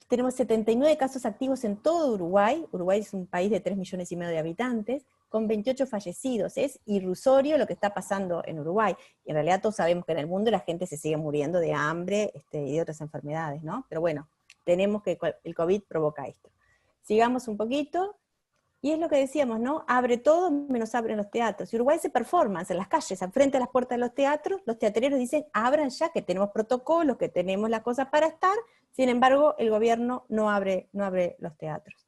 Tenemos 79 casos activos en todo Uruguay. Uruguay es un país de 3,5 millones de habitantes, con 28 fallecidos. Es irrisorio lo que está pasando en Uruguay. Y en realidad todos sabemos que en el mundo la gente se sigue muriendo de hambre y de otras enfermedades, ¿no? Pero bueno, tenemos que el COVID provoca esto. Sigamos un poquito. Y es lo que decíamos, ¿no? Abre todo menos abren los teatros. Y Uruguay hace performance en las calles, frente a las puertas de los teatros. Los teatreros dicen, abran ya, que tenemos protocolos, que tenemos las cosas para estar. Sin embargo, el gobierno no abre los teatros.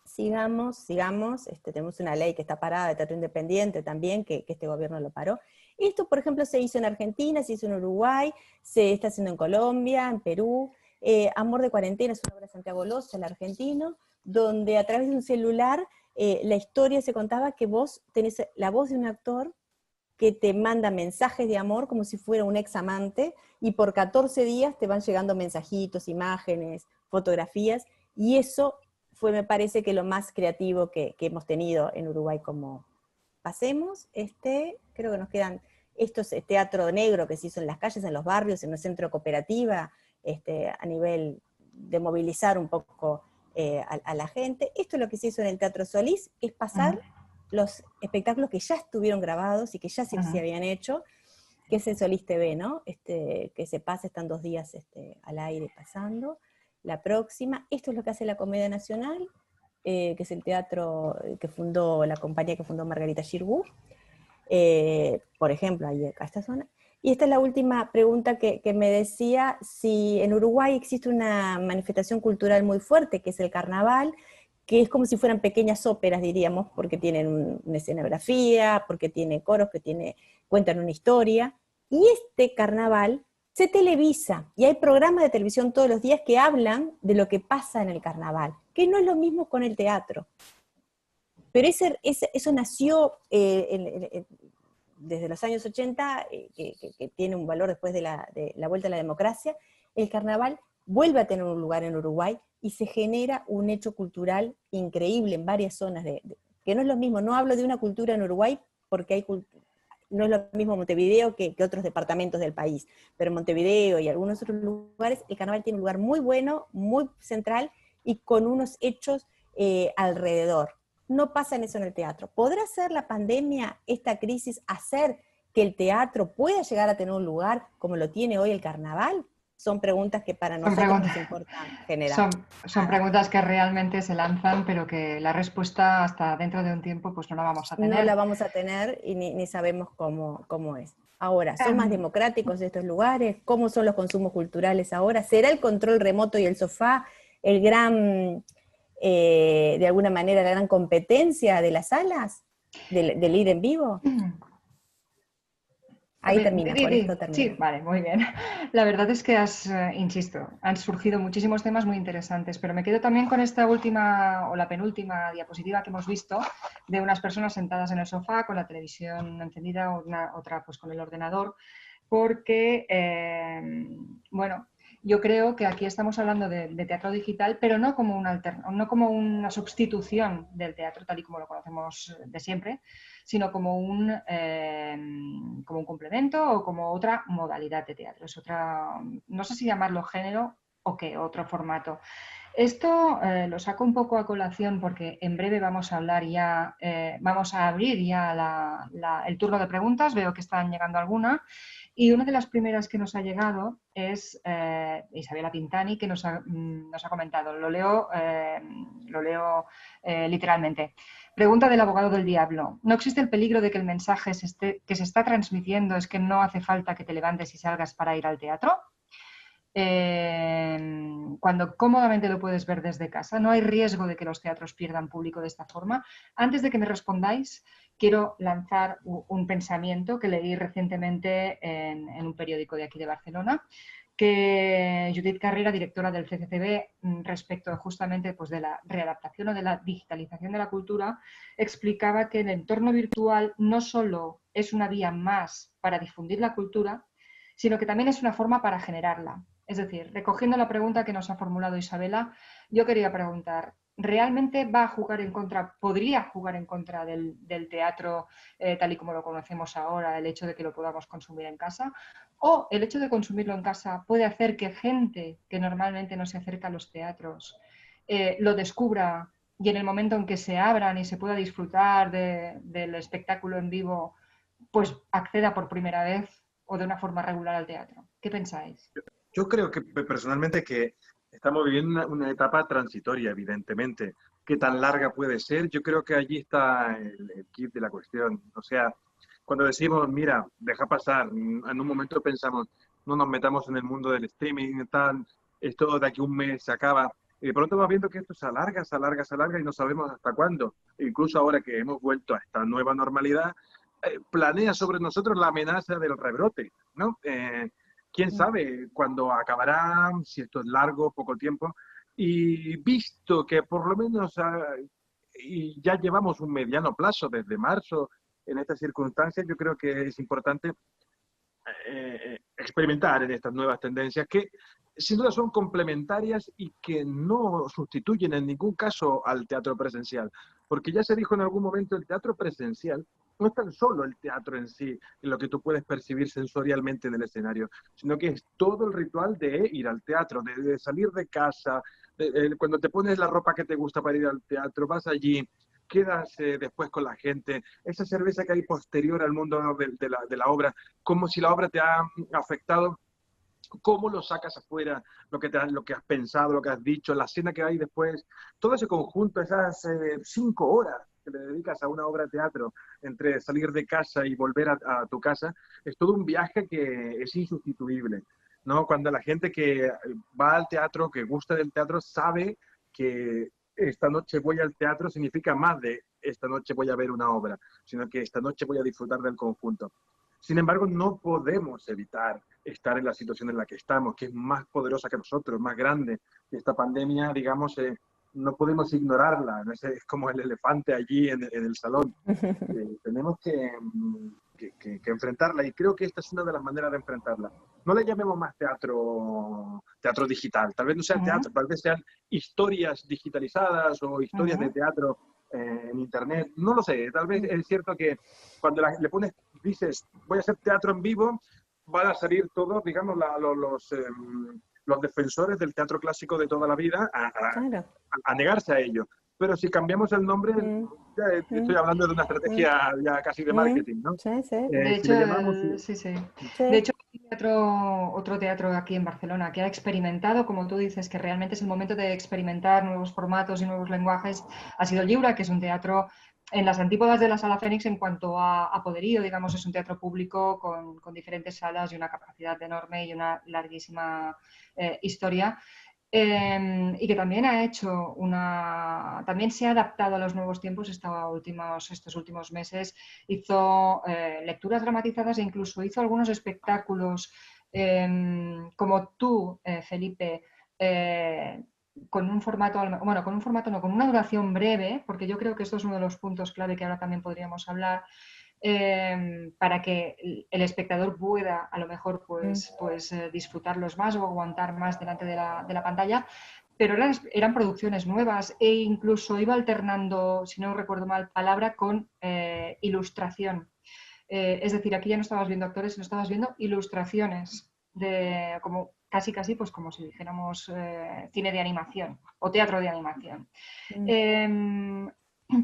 Sigamos. Tenemos una ley que está parada de teatro independiente también, que este gobierno lo paró. Esto, por ejemplo, se hizo en Argentina, se hizo en Uruguay, se está haciendo en Colombia, en Perú. Amor de Cuarentena es una obra de Santiago Loza, el argentino, donde a través de un celular la historia se contaba que vos tenés la voz de un actor que te manda mensajes de amor como si fuera un ex amante, y por 14 días te van llegando mensajitos, imágenes, fotografías, y eso fue, me parece, que lo más creativo que hemos tenido en Uruguay. Como pasemos, creo que nos quedan, esto es teatro negro que se hizo en las calles, en los barrios, en un centro cooperativa, a nivel de movilizar un poco a la gente. Esto es lo que se hizo en el Teatro Solís, es pasar los espectáculos que ya estuvieron grabados y que ya se habían hecho, que es el Solís TV, ¿no? Que se pasa, están 2 días al aire pasando. La próxima, esto es lo que hace la Comedia Nacional, que es el teatro que fundó, la compañía que fundó Margarita Xirgu, por ejemplo, ahí acá esta zona. Y esta es la última pregunta que me decía, si en Uruguay existe una manifestación cultural muy fuerte, que es el carnaval, que es como si fueran pequeñas óperas, diríamos, porque tienen una escenografía, porque tiene coros, cuentan una historia, y este carnaval se televisa, y hay programas de televisión todos los días que hablan de lo que pasa en el carnaval, que no es lo mismo con el teatro. Pero eso nació desde los años 80, que tiene un valor después de la vuelta a la democracia. El carnaval vuelve a tener un lugar en Uruguay, y se genera un hecho cultural increíble en varias zonas, que no es lo mismo, no hablo de una cultura en Uruguay, porque no es lo mismo Montevideo que otros departamentos del país, pero en Montevideo y algunos otros lugares, el carnaval tiene un lugar muy bueno, muy central, y con unos hechos alrededor. No pasa en eso en el teatro. ¿Podrá ser la pandemia, esta crisis, hacer que el teatro pueda llegar a tener un lugar como lo tiene hoy el carnaval? Son preguntas que para nosotros nos importan generar. Son preguntas que realmente se lanzan, pero que la respuesta hasta dentro de un tiempo pues no la vamos a tener. No la vamos a tener y ni sabemos cómo es. Ahora, ¿son más democráticos estos lugares? ¿Cómo son los consumos culturales ahora? ¿Será el control remoto y el sofá el gran, de alguna manera, la gran competencia de las salas, del ir en vivo? Ahí termina, con esto termina. Sí, vale, muy bien. La verdad es que insisto, han surgido muchísimos temas muy interesantes, pero me quedo también con esta última o la penúltima diapositiva que hemos visto de unas personas sentadas en el sofá con la televisión encendida, otra pues con el ordenador, porque, bueno, yo creo que aquí estamos hablando de teatro digital, pero no como una sustitución del teatro tal y como lo conocemos de siempre, sino como un complemento o como otra modalidad de teatro. Es otra, no sé si llamarlo género o qué, otro formato. Esto lo saco un poco a colación porque en breve vamos a hablar ya, vamos a abrir ya el turno de preguntas, veo que están llegando algunas. Y una de las primeras que nos ha llegado es Isabela Pintani, que nos ha comentado. Lo leo literalmente. Pregunta del abogado del diablo. ¿No existe el peligro de que el mensaje que se está transmitiendo es que no hace falta que te levantes y salgas para ir al teatro? Cuando cómodamente lo puedes ver desde casa, ¿no hay riesgo de que los teatros pierdan público de esta forma? Antes de que me respondáis, quiero lanzar un pensamiento que leí recientemente en un periódico de aquí de Barcelona, que Judith Carrera, directora del CCCB, respecto justamente pues, de la readaptación o de la digitalización de la cultura, explicaba que el entorno virtual no solo es una vía más para difundir la cultura, sino que también es una forma para generarla. Es decir, recogiendo la pregunta que nos ha formulado Isabela, yo quería preguntar, ¿realmente va a jugar en contra, podría jugar en contra del teatro tal y como lo conocemos ahora, el hecho de que lo podamos consumir en casa? ¿O el hecho de consumirlo en casa puede hacer que gente que normalmente no se acerca a los teatros lo descubra y en el momento en que se abran y se pueda disfrutar del espectáculo en vivo, pues acceda por primera vez o de una forma regular al teatro? ¿Qué pensáis? Yo creo que personalmente que estamos viviendo una etapa transitoria, evidentemente. ¿Qué tan larga puede ser? Yo creo que allí está el kit de la cuestión. O sea, cuando decimos, mira, deja pasar, en un momento pensamos, no nos metamos en el mundo del streaming, tal, esto de aquí a un mes se acaba. Y de pronto vas viendo que esto se alarga, se alarga, se alarga y no sabemos hasta cuándo. Incluso ahora que hemos vuelto a esta nueva normalidad, planea sobre nosotros la amenaza del rebrote, ¿no? ¿Quién sabe cuándo acabará, si esto es largo, poco tiempo? Y visto que por lo menos y ya llevamos un mediano plazo desde marzo en estas circunstancias, yo creo que es importante experimentar en estas nuevas tendencias que sin duda son complementarias y que no sustituyen en ningún caso al teatro presencial. Porque ya se dijo en algún momento, el teatro presencial no es tan solo el teatro en sí, en lo que tú puedes percibir sensorialmente en el escenario, sino que es todo el ritual de ir al teatro, de salir de casa, cuando te pones la ropa que te gusta para ir al teatro, vas allí, quedas después con la gente, esa cerveza que hay posterior al mundo de la obra, como si la obra te ha afectado, cómo lo sacas afuera, lo que has pensado, lo que has dicho, la cena que hay después, todo ese conjunto, esas 5 horas que le dedicas a una obra de teatro, entre salir de casa y volver a tu casa, es todo un viaje que es insustituible, ¿no? Cuando la gente que va al teatro, que gusta del teatro, sabe que esta noche voy al teatro significa más de esta noche voy a ver una obra, sino que esta noche voy a disfrutar del conjunto. Sin embargo, no podemos evitar estar en la situación en la que estamos, que es más poderosa que nosotros, más grande. Y esta pandemia, digamos, no podemos ignorarla. Es como el elefante allí en el salón. Tenemos que enfrentarla, y creo que esta es una de las maneras de enfrentarla. No le llamemos más teatro digital, tal vez no sea teatro, tal vez sean historias digitalizadas o historias de teatro en internet, no lo sé, tal vez es cierto que cuando le dices voy a hacer teatro en vivo, van a salir todos, digamos, los defensores del teatro clásico de toda la vida a negarse a ello. Pero si cambiamos el nombre, ya estoy hablando de una estrategia ya casi de marketing, ¿no? Sí, sí. De si hecho, le llamamos, De hecho, hay otro teatro aquí en Barcelona que ha experimentado, como tú dices, que realmente es el momento de experimentar nuevos formatos y nuevos lenguajes, ha sido el Lliura, que es un teatro en las antípodas de la Sala Fénix en cuanto a poderío, digamos, es un teatro público con diferentes salas y una capacidad enorme y una larguísima historia. Y que también también se ha adaptado a los nuevos tiempos estos últimos meses, hizo lecturas dramatizadas e incluso hizo algunos espectáculos como tú, Felipe, con un formato, no, con una duración breve, porque yo creo que esto es uno de los puntos clave que ahora también podríamos hablar, para que el espectador pueda a lo mejor disfrutarlos más o aguantar más delante de la pantalla, pero eran producciones nuevas e incluso iba alternando, si no recuerdo mal, palabra con ilustración. Es decir, aquí ya no estabas viendo actores, sino estabas viendo ilustraciones como casi pues como si dijéramos cine de animación o teatro de animación.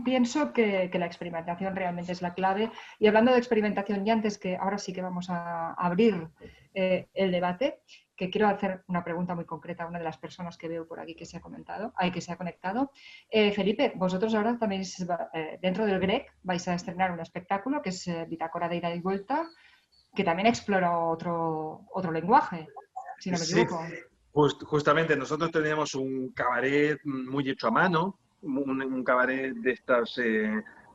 Pienso que la experimentación realmente es la clave. Y hablando de experimentación, y antes que ahora sí que vamos a abrir el debate, que quiero hacer una pregunta muy concreta a una de las personas que veo por aquí que se ha conectado. Felipe, vosotros ahora también dentro del GREC vais a estrenar un espectáculo que es Bitácora de ida y vuelta, que también explora otro lenguaje, si no me equivoco. Justamente nosotros teníamos un cabaret muy hecho a mano, un cabaret de estas,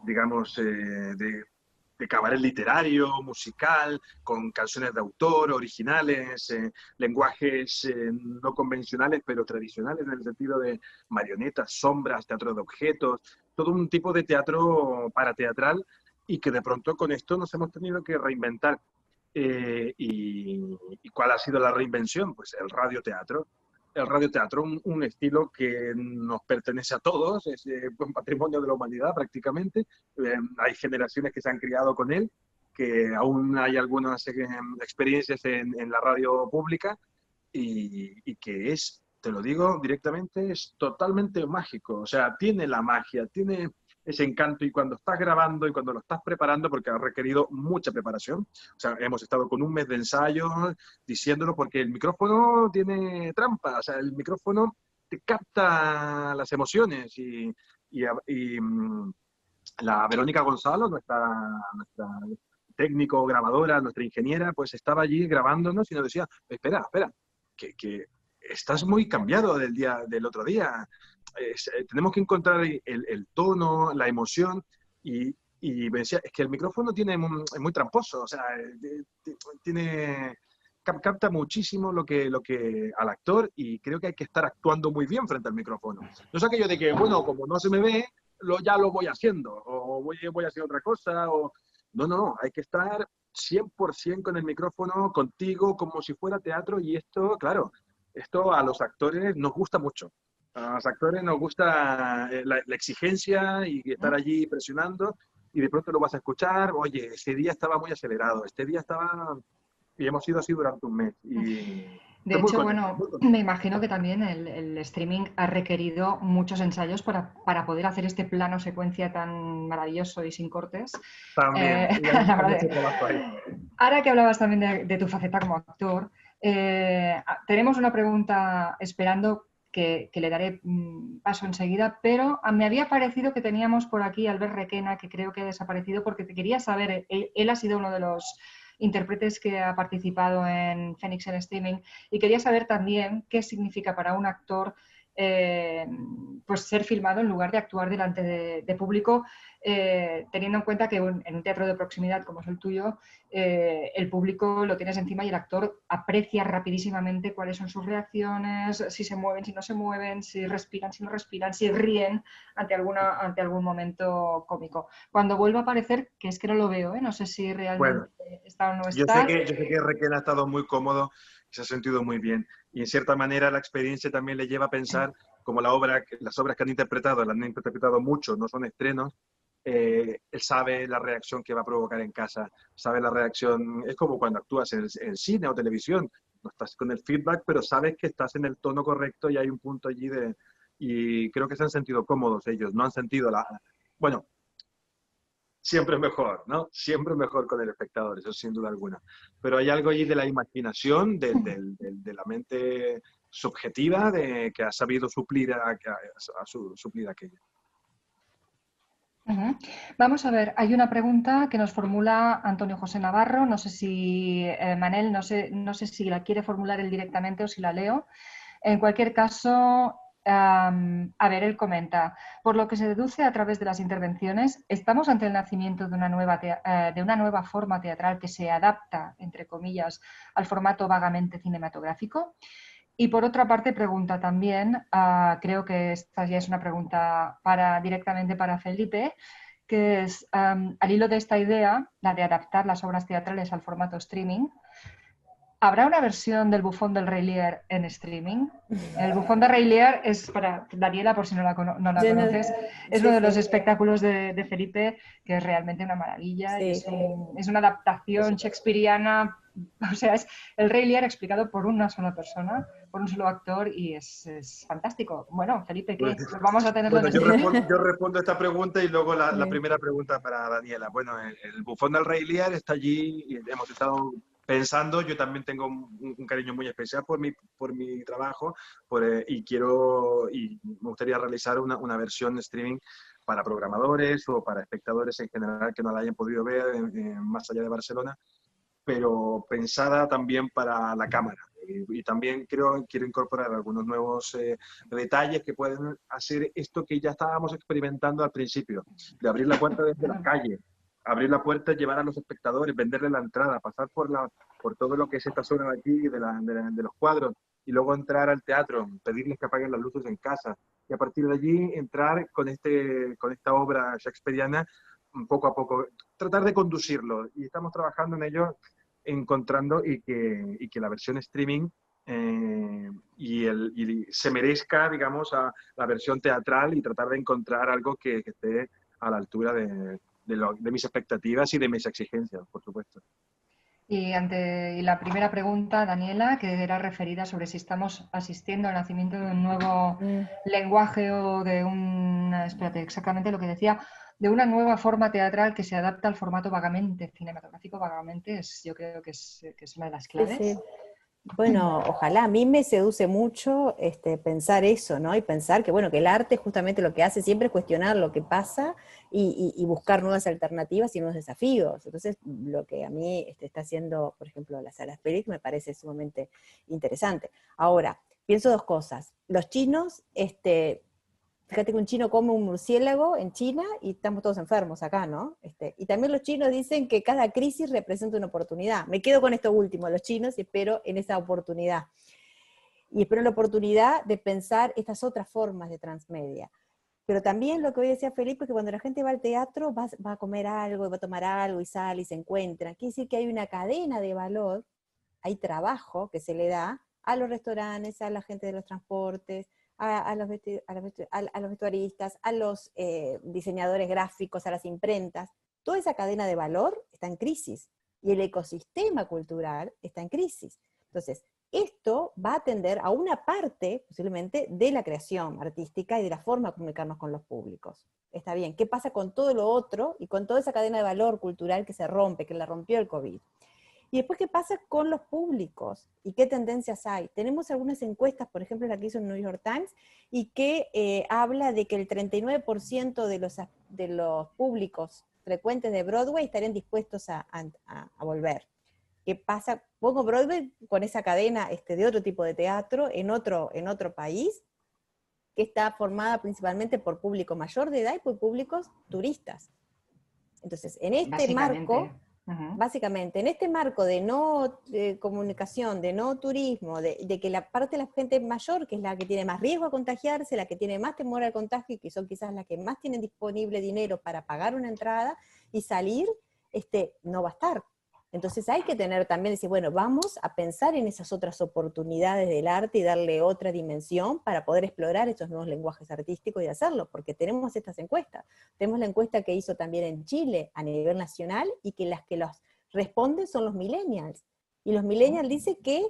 digamos, de cabaret literario, musical, con canciones de autor, originales, lenguajes no convencionales, pero tradicionales en el sentido de marionetas, sombras, teatro de objetos, todo un tipo de teatro parateatral, y que de pronto con esto nos hemos tenido que reinventar. ¿Y cuál ha sido la reinvención? Pues el radioteatro. El radioteatro, un estilo que nos pertenece a todos, es un patrimonio de la humanidad prácticamente. Hay generaciones que se han criado con él, que aún hay algunas experiencias en la radio pública, y que es, te lo digo directamente, es totalmente mágico. O sea, tiene la magia, tiene ese encanto, y cuando estás grabando y cuando lo estás preparando, porque ha requerido mucha preparación, o sea, hemos estado con un mes de ensayo diciéndolo, porque el micrófono tiene trampa, o sea, el micrófono te capta las emociones, y la Verónica Gonzalo, nuestra técnico grabadora, nuestra ingeniera, pues estaba allí grabándonos y nos decía, espera, que estás muy cambiado del otro día. Tenemos que encontrar el tono, la emoción, y me decía, es que el micrófono es muy tramposo, o sea, capta muchísimo lo que al actor, y creo que hay que estar actuando muy bien frente al micrófono. No es aquello de que, bueno, como no se me ve, ya lo voy haciendo, o voy a hacer otra cosa, o... No, hay que estar 100% con el micrófono, contigo, como si fuera teatro, y esto, claro, esto a los actores nos gusta mucho. A los actores nos gusta la exigencia y estar allí presionando, y de pronto lo vas a escuchar, oye, ese día estaba muy acelerado, este día estaba... Y hemos ido así durante un mes. De hecho, bueno, me imagino que también el streaming ha requerido muchos ensayos para poder hacer este plano secuencia tan maravilloso y sin cortes. También. Ahora que hablabas también de tu faceta como actor, tenemos una pregunta esperando que le daré paso enseguida, pero me había parecido que teníamos por aquí a Albert Requena, que creo que ha desaparecido, porque te quería saber, él ha sido uno de los intérpretes que ha participado en Fénix en Streaming, y quería saber también qué significa para un actor pues ser filmado en lugar de actuar delante de público, teniendo en cuenta que en un teatro de proximidad como es el tuyo, el público lo tienes encima y el actor aprecia rapidísimamente cuáles son sus reacciones, si se mueven, si no se mueven, si respiran, si no respiran, si ríen ante algún momento cómico. Cuando vuelva a aparecer, que es que no lo veo, no sé si realmente Bueno, está o no yo sé está. que Requena ha estado muy cómodo, se ha sentido muy bien. Y en cierta manera la experiencia también le lleva a pensar, como las obras que han interpretado, las han interpretado mucho, no son estrenos, él sabe la reacción que va a provocar en casa, sabe la reacción, es como cuando actúas en cine o televisión, no estás con el feedback, pero sabes que estás en el tono correcto y hay un punto allí de... Y creo que se han sentido cómodos ellos, no han sentido la... Bueno, siempre mejor, ¿no? Siempre mejor con el espectador, eso sin duda alguna. Pero hay algo allí de la imaginación, de la mente subjetiva, de que ha sabido suplir, suplir aquello. Uh-huh. Vamos a ver, hay una pregunta que nos formula Antonio José Navarro, no sé si, Manel, no sé si la quiere formular él directamente o si la leo. En cualquier caso, a ver, él comenta, por lo que se deduce a través de las intervenciones, ¿estamos ante el nacimiento de una nueva forma teatral que se adapta, entre comillas, al formato vagamente cinematográfico? Y por otra parte pregunta también, creo que esta ya es una pregunta directamente para Felipe, que es, al hilo de esta idea, la de adaptar las obras teatrales al formato streaming, ¿habrá una versión del Bufón del Rey Lear en streaming? El Bufón del Rey Lear es, para Daniela, por si no la conoces, es uno de los espectáculos de Felipe que es realmente una maravilla. Sí. Es una adaptación shakespeariana, o sea, es el Rey Lear explicado por una sola persona, por un solo actor y es fantástico. Bueno, Felipe, ¿qué? Pues vamos a tenerlo Bueno, en yo respondo esta pregunta y luego la primera pregunta para Daniela. Bueno, el Bufón del Rey Lear está allí y hemos estado pensando, yo también tengo un cariño muy especial por mi trabajo y me gustaría realizar una versión de streaming para programadores o para espectadores en general que no la hayan podido ver más allá de Barcelona, pero pensada también para la cámara. Y también quiero incorporar algunos nuevos detalles que pueden hacer esto que ya estábamos experimentando al principio, de abrir la puerta desde la calle, abrir la puerta, llevar a los espectadores, venderle la entrada, pasar por todo lo que es esta zona de aquí, de los cuadros, y luego entrar al teatro, pedirles que apaguen las luces en casa, y a partir de allí entrar con esta obra shakespeariana poco a poco, tratar de conducirlo, y estamos trabajando en ello, encontrando y que la versión streaming y se merezca, digamos, a la versión teatral y tratar de encontrar algo que esté a la altura de mis expectativas y de mis exigencias, por supuesto. Y la primera pregunta, Daniela, que era referida sobre si estamos asistiendo al nacimiento de un nuevo lenguaje o espérate, exactamente lo que decía, de una nueva forma teatral que se adapta al formato vagamente cinematográfico. Vagamente yo creo que es una de las claves. Sí. Bueno, ojalá, a mí me seduce mucho pensar eso, ¿no? Y pensar que, bueno, que el arte justamente lo que hace siempre es cuestionar lo que pasa y buscar nuevas alternativas y nuevos desafíos. Entonces, lo que a mí está haciendo, por ejemplo, la Sala Félix me parece sumamente interesante. Ahora, pienso dos cosas. Los chinos, fíjate que un chino come un murciélago en China y estamos todos enfermos acá, ¿no? Y también los chinos dicen que cada crisis representa una oportunidad. Me quedo con esto último, los chinos, y espero en esa oportunidad. Y espero en la oportunidad de pensar estas otras formas de transmedia. Pero también lo que hoy decía Felipe, que cuando la gente va al teatro va a comer algo, va a tomar algo y sale y se encuentra. Quiere decir que hay una cadena de valor, hay trabajo que se le da a los restaurantes, a la gente de los transportes, a los vestuaristas, a los diseñadores gráficos, a las imprentas. Toda esa cadena de valor está en crisis y el ecosistema cultural está en crisis. Entonces, esto va a atender a una parte, posiblemente, de la creación artística y de la forma de comunicarnos con los públicos. Está bien, ¿qué pasa con todo lo otro y con toda esa cadena de valor cultural que se rompe, que la rompió el COVID? Y después, ¿qué pasa con los públicos? ¿Y qué tendencias hay? Tenemos algunas encuestas, por ejemplo, la que hizo el New York Times, y que habla de que el 39% de los públicos frecuentes de Broadway estarían dispuestos a volver. ¿Qué pasa? Pongo Broadway con esa cadena de otro tipo de teatro en otro país, que está formada principalmente por público mayor de edad y por públicos turistas. Entonces, en este marco, básicamente, en este marco de no comunicación, de no turismo, de que la parte de la gente mayor, que es la que tiene más riesgo a contagiarse, la que tiene más temor al contagio y que son quizás las que más tienen disponible dinero para pagar una entrada y salir, no va a estar. Entonces hay que tener también, decir, bueno, vamos a pensar en esas otras oportunidades del arte y darle otra dimensión para poder explorar estos nuevos lenguajes artísticos y hacerlo, porque tenemos estas encuestas. Tenemos la encuesta que hizo también en Chile a nivel nacional y que las que los responden son los millennials. Y los millennials dicen que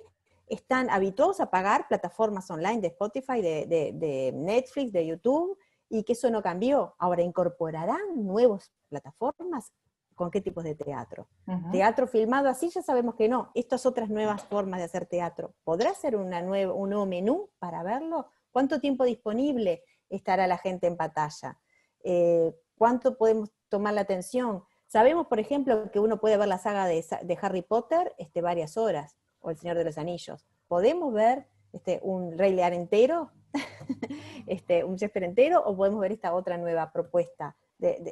están habituados a pagar plataformas online de Spotify, de Netflix, de YouTube, y que eso no cambió. Ahora, ¿incorporarán nuevas plataformas? ¿Con qué tipos de teatro? ¿Teatro filmado así? Ya sabemos que no. Estas otras nuevas formas de hacer teatro. ¿Podrá ser un nuevo menú para verlo? ¿Cuánto tiempo disponible estará la gente en pantalla? ¿Cuánto podemos tomar la atención? Sabemos, por ejemplo, que uno puede ver la saga de Harry Potter varias horas, o El Señor de los Anillos. ¿Podemos ver un Rey Lear entero? ¿Un Shakespeare entero? ¿O podemos ver esta otra nueva propuesta?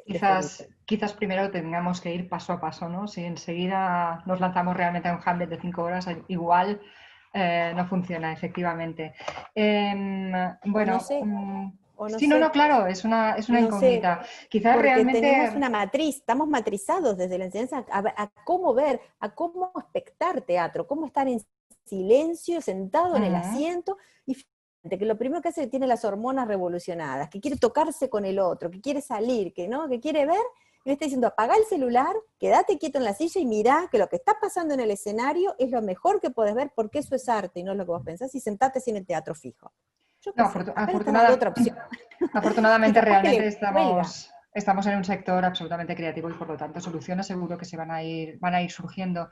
Quizás primero tengamos que ir paso a paso, ¿no? Si enseguida nos lanzamos realmente a un Hamlet de 5 horas, igual no funciona, efectivamente. Bueno, no sé. Sí, no, claro, es una incógnita. Quizás porque realmente tenemos una matriz, estamos matrizados desde la enseñanza a cómo ver, a cómo espectar teatro, cómo estar en silencio, sentado en el asiento, y que lo primero que hace es que tiene las hormonas revolucionadas, que quiere tocarse con el otro, que quiere salir, que quiere ver, y le está diciendo, apagá el celular, quédate quieto en la silla y mirá que lo que está pasando en el escenario es lo mejor que podés ver porque eso es arte y no es lo que vos pensás, y sentate sin el teatro fijo. No, afortunadamente realmente estamos en un sector absolutamente creativo y por lo tanto soluciones seguro que se van a ir surgiendo.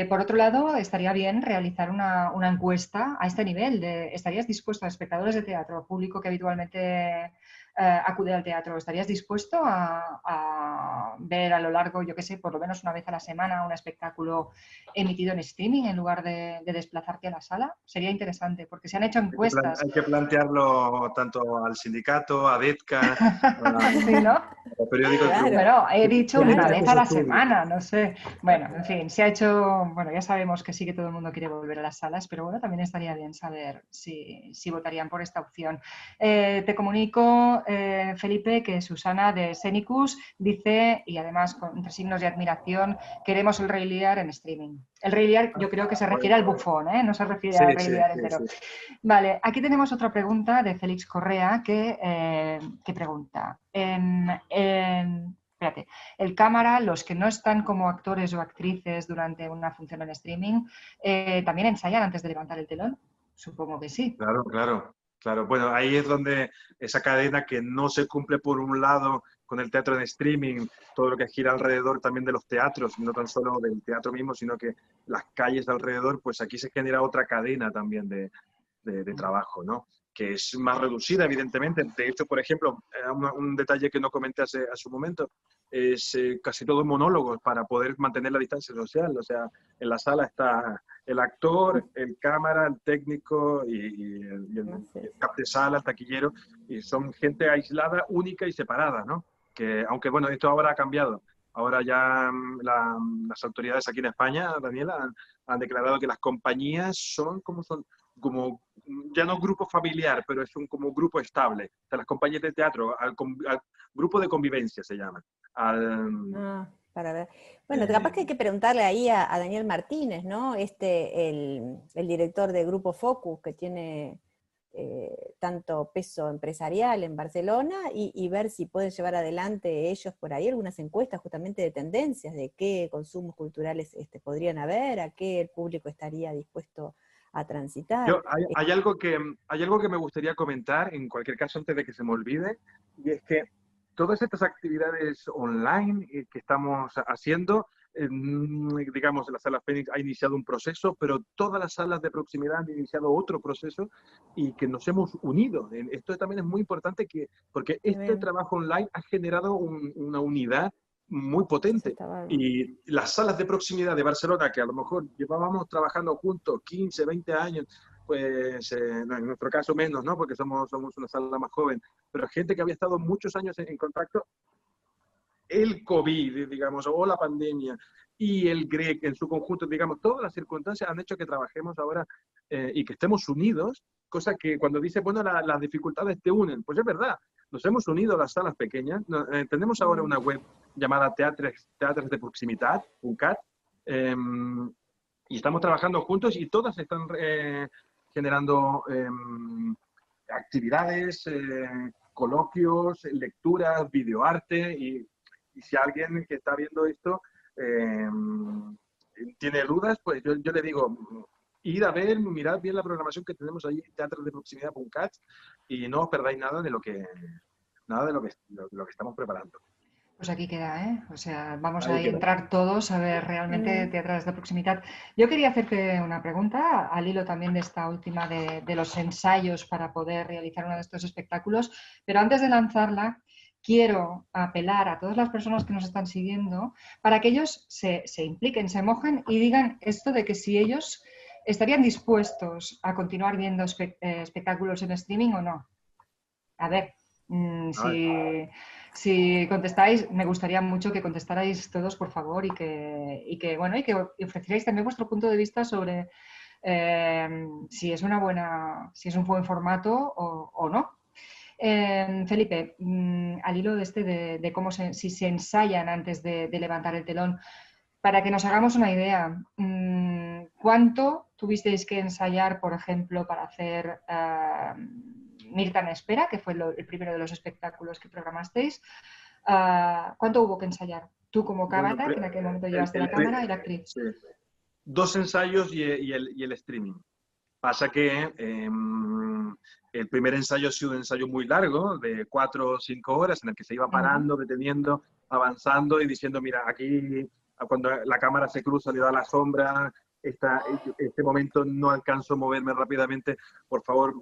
Por otro lado, estaría bien realizar una encuesta a este nivel. ¿Estarías dispuesto, a espectadores de teatro, público que habitualmente acude al teatro, estarías dispuesto a ver a lo largo, yo qué sé, por lo menos una vez a la semana un espectáculo emitido en streaming en lugar de desplazarte a la sala? Sería interesante porque se han hecho encuestas. Hay que plantearlo tanto al sindicato, a DETCA, sí, ¿no? al periódico. Claro. Bueno, he dicho una vez a la semana, no sé. Bueno, en fin, se ha hecho, bueno, ya sabemos que sí que todo el mundo quiere volver a las salas, pero bueno, también estaría bien saber si votarían por esta opción. Te comunico, Felipe, que Susana de Senicus dice, y además entre signos de admiración, queremos el Rey Lear en streaming. El Rey Lear yo creo que se refiere al bufón, no se refiere al Rey Lear entero. Sí. Vale, aquí tenemos otra pregunta de Félix Correa que pregunta, espérate, el cámara, los que no están como actores o actrices durante una función en streaming, ¿también ensayan antes de levantar el telón? Supongo que sí. Claro. Bueno, ahí es donde esa cadena que no se cumple por un lado con el teatro en streaming, todo lo que gira alrededor también de los teatros, no tan solo del teatro mismo, sino que las calles de alrededor, pues aquí se genera otra cadena también de trabajo, ¿no? Que es más reducida, evidentemente. De hecho, por ejemplo, un detalle que no comenté hace un momento, es casi todo monólogos para poder mantener la distancia social. O sea, en la sala está el actor, el cámara, el técnico y el cap de sala, el taquillero, y son gente aislada, única y separada, ¿no? Que, aunque bueno, esto ahora ha cambiado. Ahora ya las autoridades aquí en España, Daniela, han declarado que las compañías son como ya no grupo familiar, pero es como grupo estable. O sea, las compañías de teatro, al grupo de convivencia se llama. Para ver. Bueno, capaz que hay que preguntarle ahí a Daniel Martínez, ¿no? El director de Grupo Focus, que tiene tanto peso empresarial en Barcelona, y ver si pueden llevar adelante ellos por ahí algunas encuestas justamente de tendencias, de qué consumos culturales podrían haber, a qué el público estaría dispuesto a transitar. Hay algo que me gustaría comentar, en cualquier caso, antes de que se me olvide, y es que todas estas actividades online que estamos haciendo, digamos, la Sala Fénix ha iniciado un proceso, pero todas las salas de proximidad han iniciado otro proceso y que nos hemos unido. Esto también es muy importante porque este trabajo online ha generado una unidad muy potente. Y las salas de proximidad de Barcelona, que a lo mejor llevábamos trabajando juntos 15, 20 años, pues no, en nuestro caso menos, ¿no? Porque somos una sala más joven, pero gente que había estado muchos años en contacto, el COVID, digamos, o la pandemia y el GREC en su conjunto, digamos, todas las circunstancias han hecho que trabajemos ahora y que estemos unidos, cosa que cuando dice, bueno, las dificultades te unen, pues es verdad, nos hemos unido a las salas pequeñas, tenemos ahora una web llamada Teatres de Proximitat, UNCAT, y estamos trabajando juntos y todas están generando actividades, coloquios, lecturas, videoarte y si alguien que está viendo esto tiene dudas, pues yo le digo, ir a ver, mirad bien la programación que tenemos allí en teatrosdeproximidad.cat y no os perdáis nada de lo que estamos preparando. Pues aquí queda, ¿eh? O sea, vamos Ahí a queda. entrar todos a ver realmente teatros de proximidad. Yo quería hacerte una pregunta, al hilo también de esta última de los ensayos para poder realizar uno de estos espectáculos, pero antes de lanzarla, quiero apelar a todas las personas que nos están siguiendo para que ellos se impliquen, se mojen y digan esto de que si ellos estarían dispuestos a continuar viendo espectáculos en streaming o no. A ver, si contestáis, me gustaría mucho que contestarais todos, por favor, y que ofrecierais también vuestro punto de vista sobre si es un buen formato o no. Felipe, al hilo de cómo si se ensayan antes de levantar el telón, para que nos hagamos una idea, ¿cuánto tuvisteis que ensayar, por ejemplo, para hacer Mirta en Espera, que fue el primero de los espectáculos que programasteis? ¿Cuánto hubo que ensayar? Tú como cámara, Bueno, que en aquel momento llevaste la cámara, y la actriz. Sí. 2 ensayos y el streaming. Pasa que el primer ensayo ha sido un ensayo muy largo, de 4 o 5 horas, en el que se iba parando, deteniendo, avanzando y diciendo, mira, aquí cuando la cámara se cruza le da la sombra, este momento no alcanzo a moverme rápidamente, por favor,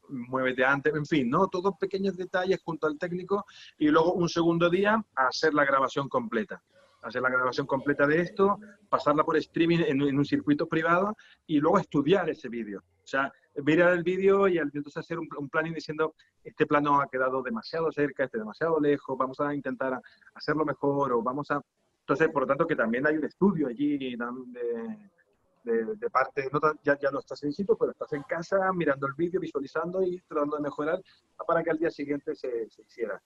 muévete antes, en fin, ¿no? Todos pequeños detalles junto al técnico y luego un segundo día a hacer la grabación completa. Hacer la grabación completa de esto, pasarla por streaming en un circuito privado y luego estudiar ese vídeo. O sea, mirar el vídeo y entonces hacer un planning diciendo, este plano ha quedado demasiado cerca, este demasiado lejos, vamos a intentar hacerlo mejor o vamos a... Entonces, por lo tanto, que también hay un estudio allí de parte, no, ya no estás en sitio, pero estás en casa mirando el vídeo, visualizando y tratando de mejorar para que al día siguiente se hiciera.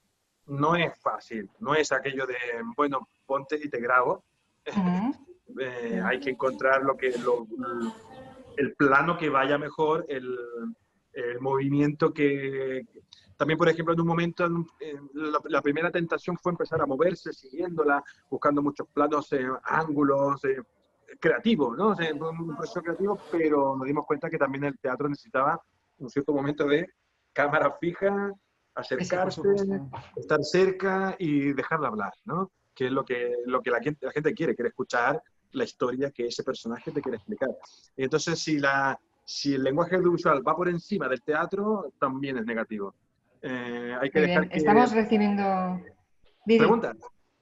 No es fácil, no es aquello de, bueno, ponte y te grabo. Hay que encontrar el plano que vaya mejor, el movimiento que... También, por ejemplo, en un momento, la primera tentación fue empezar a moverse, siguiéndola, buscando muchos planos, ángulos, creativos, ¿no? O sea, un proceso creativo, pero nos dimos cuenta que también el teatro necesitaba un cierto momento de cámara fija, acercarse, estar cerca y dejarla hablar, ¿no? Que es lo que la gente quiere escuchar la historia que ese personaje te quiere explicar. Y entonces, si el lenguaje audiovisual va por encima del teatro, también es negativo. Hay que dejar que... Estamos recibiendo... ¿Preguntas?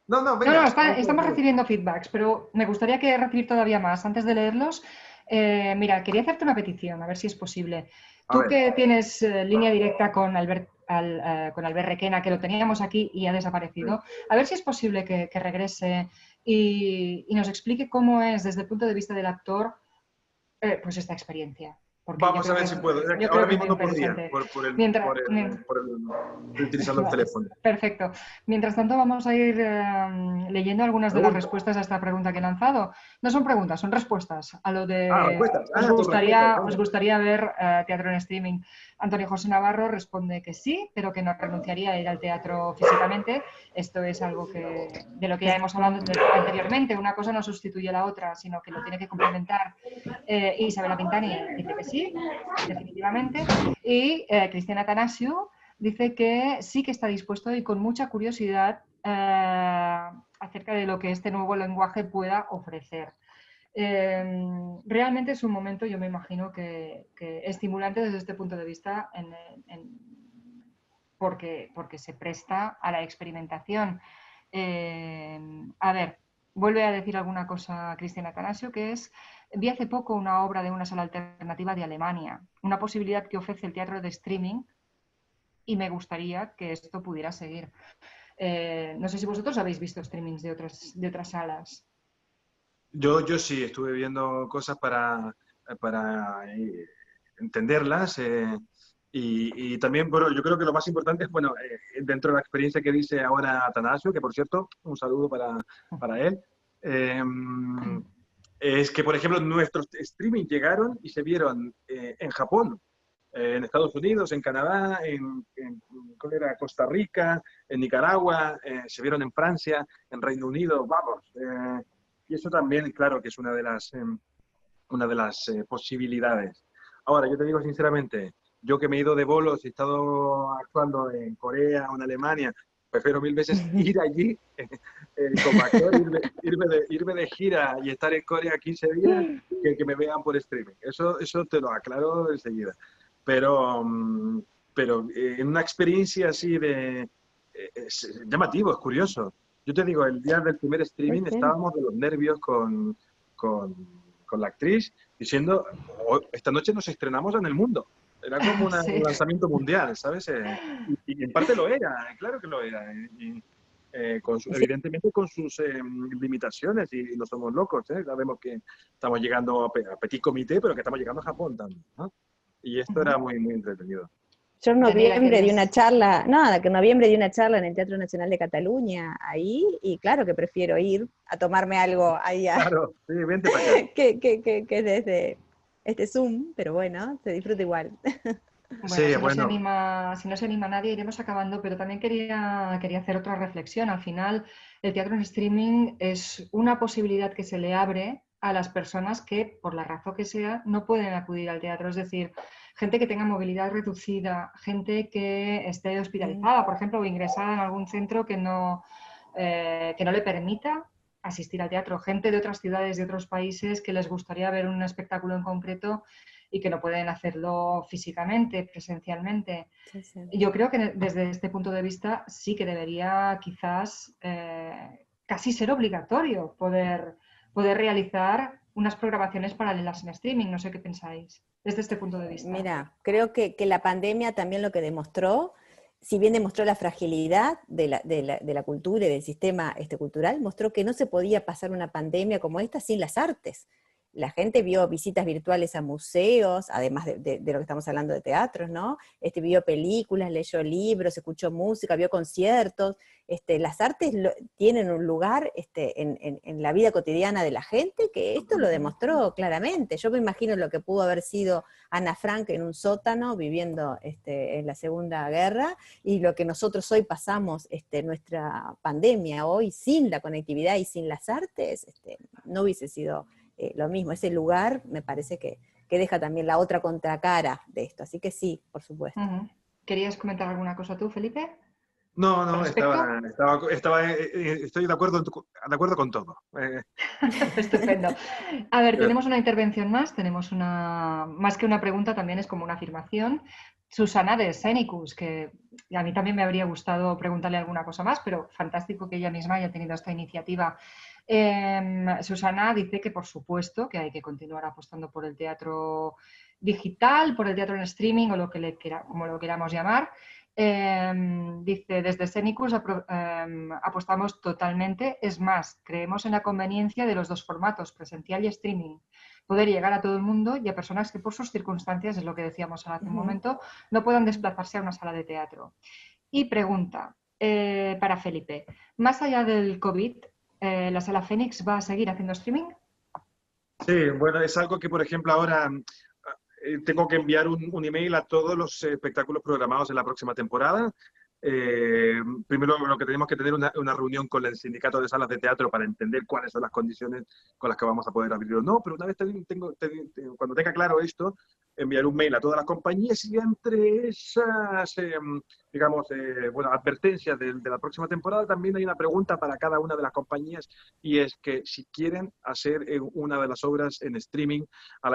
No, venga. Estamos recibiendo feedbacks, pero me gustaría recibir todavía más. Antes de leerlos, mira, quería hacerte una petición, a ver si es posible. Tú que tienes línea directa con Albert Requena, que lo teníamos aquí y ha desaparecido, a ver si es posible que regrese y nos explique cómo es, desde el punto de vista del actor, pues esta experiencia. Porque vamos a ver si puedo. Ahora mismo no podría, por utilizando el teléfono. Perfecto. Mientras tanto, vamos a ir leyendo algunas de las respuestas a esta pregunta que he lanzado. No son preguntas, son respuestas a lo de... ¿Os gustaría ver teatro en streaming? Antonio José Navarro responde que sí, pero que no renunciaría a ir al teatro físicamente. Esto es algo de lo que ya hemos hablado anteriormente. Una cosa no sustituye a la otra, sino que lo tiene que complementar. Isabela Pintani dice que sí, definitivamente. Y Cristiana Atanasio dice que sí que está dispuesto y con mucha curiosidad acerca de lo que este nuevo lenguaje pueda ofrecer. Realmente es un momento, yo me imagino, que estimulante desde este punto de vista porque se presta a la experimentación. A ver, vuelve a decir alguna cosa Cristian Atanasio, que es, vi hace poco una obra de una sala alternativa de Alemania, una posibilidad que ofrece el teatro de streaming y me gustaría que esto pudiera seguir. No sé si vosotros habéis visto streamings de otras salas. Yo sí, estuve viendo cosas para entenderlas y también, bueno, yo creo que lo más importante es, bueno, dentro de la experiencia que dice ahora Atanasio, que por cierto, un saludo para él, es que, por ejemplo, nuestros streaming llegaron y se vieron en Japón, en Estados Unidos, en Canadá, ¿cuál era? Costa Rica, en Nicaragua, se vieron en Francia, en Reino Unido, vamos. Y eso también, claro, que es una de las posibilidades. Ahora, yo te digo sinceramente, yo que me he ido de bolos y he estado actuando en Corea o en Alemania, prefiero mil veces ir allí como actor, irme de gira y estar en Corea 15 días que me vean por streaming. Eso te lo aclaro enseguida. Pero en una experiencia así es llamativo, es curioso. Yo te digo, el día del primer streaming estábamos de los nervios con la actriz diciendo, esta noche nos estrenamos en el mundo. Era como un Sí. lanzamiento mundial, ¿sabes? Y en parte lo era, claro que lo era. Evidentemente con sus limitaciones y no somos locos, ¿eh? Sabemos que estamos llegando a petit comité, pero que estamos llegando a Japón también, ¿no? Y esto era muy, muy entretenido. Yo en noviembre Daniela, di una charla, nada, que en noviembre di una charla en el Teatro Nacional de Cataluña, ahí, y claro que prefiero ir a tomarme algo ahí, Claro, sí, vente para acá. que desde este Zoom, pero bueno, se disfruta igual. Bueno, Sí, si bueno. no se anima nadie, iremos acabando, pero también quería hacer otra reflexión. Al final, el teatro en streaming es una posibilidad que se le abre a las personas que, por la razón que sea, no pueden acudir al teatro. Es decir, gente que tenga movilidad reducida, gente que esté hospitalizada, por ejemplo, o ingresada en algún centro que no le permita asistir al teatro. Gente de otras ciudades, de otros países, que les gustaría ver un espectáculo en concreto y que no pueden hacerlo físicamente, presencialmente. Sí, sí. Yo creo que desde este punto de vista sí que debería quizás casi ser obligatorio poder realizar unas programaciones paralelas en streaming. No sé qué pensáis desde este punto de vista. Mira, creo que la pandemia también lo que demostró, si bien demostró la fragilidad de la cultura y del sistema cultural, mostró que no se podía pasar una pandemia como esta sin las artes. La gente vio visitas virtuales a museos, además de lo que estamos hablando de teatros, ¿no? Vio películas, leyó libros, escuchó música, vio conciertos. Las artes tienen un lugar en la vida cotidiana de la gente, que esto lo demostró claramente. Yo me imagino lo que pudo haber sido Ana Frank en un sótano viviendo en la Segunda Guerra, y lo que nosotros hoy pasamos, nuestra pandemia hoy, sin la conectividad y sin las artes, no hubiese sido lo mismo. Ese lugar me parece que deja también la otra contracara de esto, así que sí, por supuesto. ¿Querías comentar alguna cosa tú, Felipe? No, estoy de acuerdo con todo. Estupendo. A ver, tenemos una intervención más, más que una pregunta, también es como una afirmación. Susana de Scenicus, que a mí también me habría gustado preguntarle alguna cosa más, pero fantástico que ella misma haya tenido esta iniciativa. Susana dice que por supuesto que hay que continuar apostando por el teatro digital, por el teatro en streaming o como lo queramos llamar. Dice, desde Scenicus apostamos totalmente, es más, creemos en la conveniencia de los dos formatos, presencial y streaming, poder llegar a todo el mundo y a personas que por sus circunstancias, es lo que decíamos hace un momento, no puedan desplazarse a una sala de teatro. Y pregunta para Felipe, más allá del COVID, ¿la Sala Fénix va a seguir haciendo streaming? Sí, bueno, es algo que, por ejemplo, ahora tengo que enviar un email a todos los espectáculos programados en la próxima temporada. Primero lo que tenemos que tener una reunión con el sindicato de salas de teatro para entender cuáles son las condiciones con las que vamos a poder abrir o no, pero una vez cuando tenga claro esto, enviar un mail a todas las compañías y entre esas digamos, advertencias de la próxima temporada, también hay una pregunta para cada una de las compañías, y es que si quieren hacer una de las obras en streaming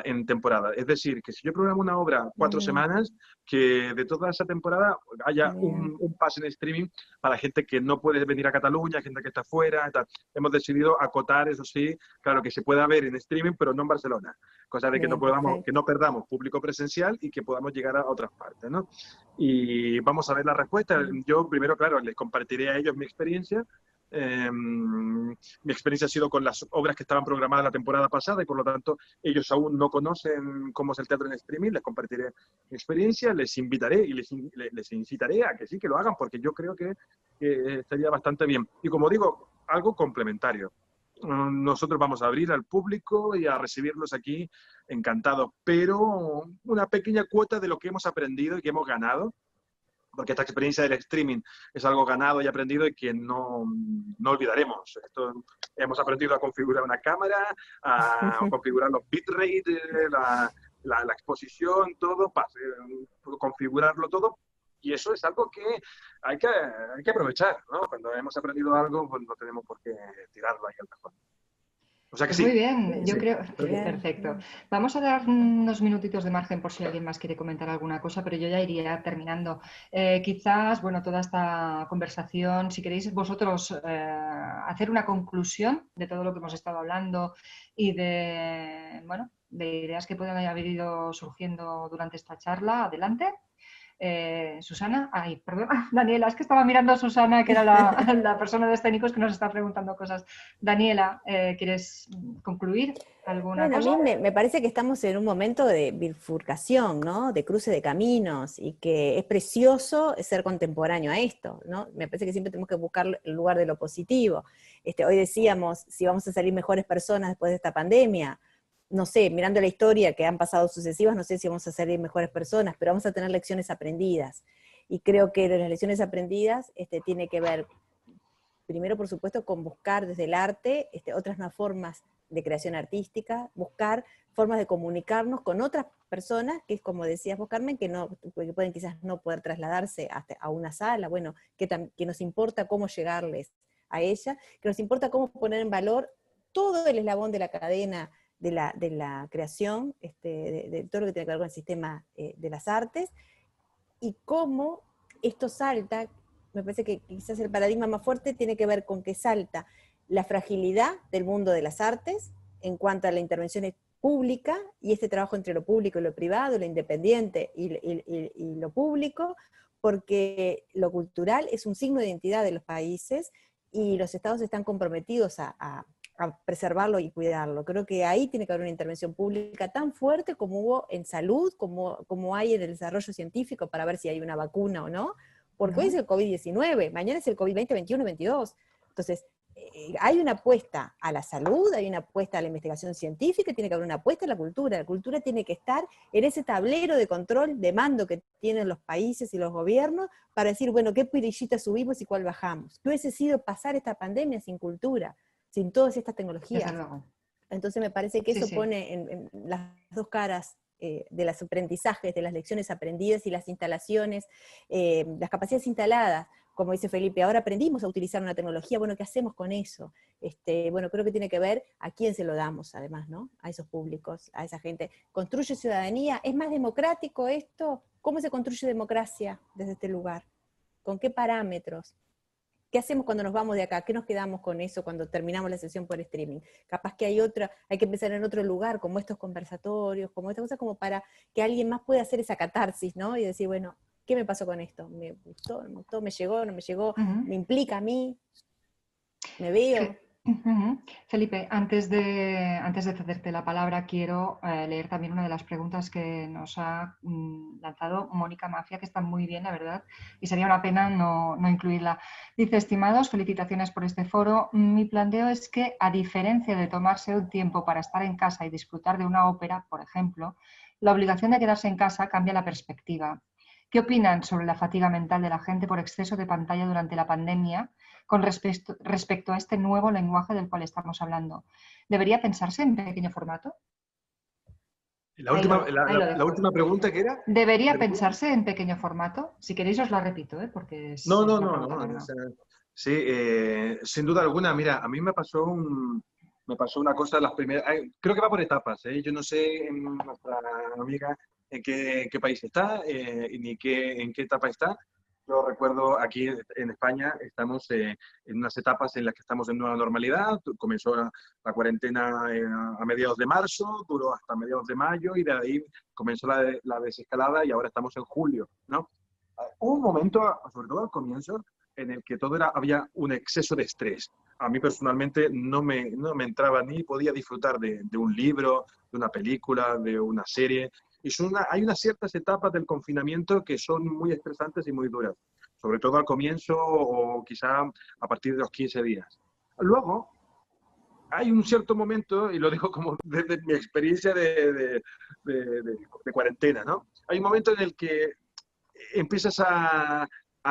en temporada. Es decir, que si yo programo una obra 4 semanas, que de toda esa temporada haya un pase en streaming para gente que no puede venir a Cataluña, gente que está fuera. Hemos decidido acotar, eso sí, claro, que se pueda ver en streaming, pero no en Barcelona. Cosa de que que no perdamos público presencial y que podamos llegar a otras partes, ¿no? Y vamos a ver la respuesta. Yo primero, claro, les compartiré a ellos mi experiencia. Mi experiencia ha sido con las obras que estaban programadas la temporada pasada y por lo tanto ellos aún no conocen cómo es el teatro en streaming. Les compartiré mi experiencia, les invitaré y les incitaré a que sí, que lo hagan, porque yo creo que estaría bastante bien. Y como digo, algo complementario. Nosotros vamos a abrir al público y a recibirlos aquí encantados, pero una pequeña cuota de lo que hemos aprendido y que hemos ganado, porque esta experiencia del streaming es algo ganado y aprendido y que no olvidaremos. Hemos aprendido a configurar una cámara, a configurar los bitrate, la exposición, todo, configurarlo todo. Y eso es algo que hay que aprovechar, ¿no? Cuando hemos aprendido algo, pues no tenemos por qué tirarlo ahí al cajón. O sea que pues sí. muy bien, yo Sí. creo. Perfecto. Vamos a dar unos minutitos de margen por si alguien más quiere comentar alguna cosa, pero yo ya iría terminando. Quizás, bueno, toda esta conversación, si queréis vosotros hacer una conclusión de todo lo que hemos estado hablando y de ideas que puedan haber ido surgiendo durante esta charla, adelante. Susana, perdón, Daniela, es que estaba mirando a Susana, que era la persona de escénicos que nos está preguntando cosas. Daniela, ¿quieres concluir alguna cosa? A mí me parece que estamos en un momento de bifurcación, ¿no? De cruce de caminos, y que es precioso ser contemporáneo a esto, ¿no? Me parece que siempre tenemos que buscar el lugar de lo positivo. Hoy decíamos, si vamos a salir mejores personas después de esta pandemia, no sé, mirando la historia que han pasado sucesivas, no sé si vamos a salir mejores personas, pero vamos a tener lecciones aprendidas. Y creo que las lecciones aprendidas tiene que ver, primero, por supuesto, con buscar desde el arte otras nuevas formas de creación artística, buscar formas de comunicarnos con otras personas, que es como decías vos, Carmen, que pueden quizás no poder trasladarse hasta a una sala, bueno, que nos importa cómo llegarles a ella, que nos importa cómo poner en valor todo el eslabón de la cadena de la creación, de todo lo que tiene que ver con el sistema de las artes, y cómo esto salta. Me parece que quizás el paradigma más fuerte tiene que ver con que salta la fragilidad del mundo de las artes en cuanto a la intervención pública, y este trabajo entre lo público y lo privado, lo independiente y lo público, porque lo cultural es un signo de identidad de los países, y los estados están comprometidos a preservarlo y cuidarlo. Creo que ahí tiene que haber una intervención pública tan fuerte como hubo en salud, como hay en el desarrollo científico para ver si hay una vacuna o no, porque hoy es el COVID-19, mañana es el COVID-20, 21, 22. Entonces, hay una apuesta a la salud, hay una apuesta a la investigación científica, tiene que haber una apuesta a la cultura. La cultura tiene que estar en ese tablero de control, de mando que tienen los países y los gobiernos, para decir, bueno, qué pirillita subimos y cuál bajamos. ¿Qué hubiese sido pasar esta pandemia sin cultura, sin todas estas tecnologías? Entonces me parece que eso pone en las dos caras de los aprendizajes, de las lecciones aprendidas y las instalaciones, las capacidades instaladas. Como dice Felipe, ahora aprendimos a utilizar una tecnología, bueno, ¿qué hacemos con eso? Bueno, creo que tiene que ver a quién se lo damos, además, ¿no? A esos públicos, a esa gente. ¿Construye ciudadanía? ¿Es más democrático esto? ¿Cómo se construye democracia desde este lugar? ¿Con qué parámetros? ¿Qué hacemos cuando nos vamos de acá? ¿Qué nos quedamos con eso cuando terminamos la sesión por streaming? Capaz que hay que empezar en otro lugar, como estos conversatorios, como estas cosas, como para que alguien más pueda hacer esa catarsis, ¿no? Y decir, bueno, ¿qué me pasó con esto? ¿Me gustó? ¿No me gustó? ¿Me llegó? ¿No me llegó? ¿Me implica a mí? ¿Me veo? Felipe, antes de cederte la palabra, quiero leer también una de las preguntas que nos ha lanzado Mónica Mafia, que está muy bien, la verdad, y sería una pena no incluirla. Dice: estimados, felicitaciones por este foro. Mi planteo es que, a diferencia de tomarse un tiempo para estar en casa y disfrutar de una ópera, por ejemplo, la obligación de quedarse en casa cambia la perspectiva. ¿Qué opinan sobre la fatiga mental de la gente por exceso de pantalla durante la pandemia con respecto a este nuevo lenguaje del cual estamos hablando? ¿Debería pensarse en pequeño formato? La última pregunta que era... ¿Debería pensarse en pequeño formato? Si queréis os la repito, porque es No. una pregunta larga. O sea, sí, sin duda alguna. Mira, a mí me pasó una cosa las primeras... creo que va por etapas, ¿eh? Yo no sé nuestra amiga en qué país está ni en qué etapa está. Yo recuerdo aquí en España estamos en unas etapas en las que estamos en nueva normalidad. Comenzó la cuarentena a mediados de marzo, duró hasta mediados de mayo y de ahí comenzó la desescalada y ahora estamos en julio, ¿no? Hubo un momento, sobre todo al comienzo, en el que había un exceso de estrés. A mí personalmente no me entraba ni podía disfrutar de un libro, de una película, de una serie. Hay unas ciertas etapas del confinamiento que son muy estresantes y muy duras, sobre todo al comienzo o quizá a partir de los 15 días. Luego, hay un cierto momento, y lo digo como desde mi experiencia de cuarentena, ¿no? Hay un momento en el que empiezas a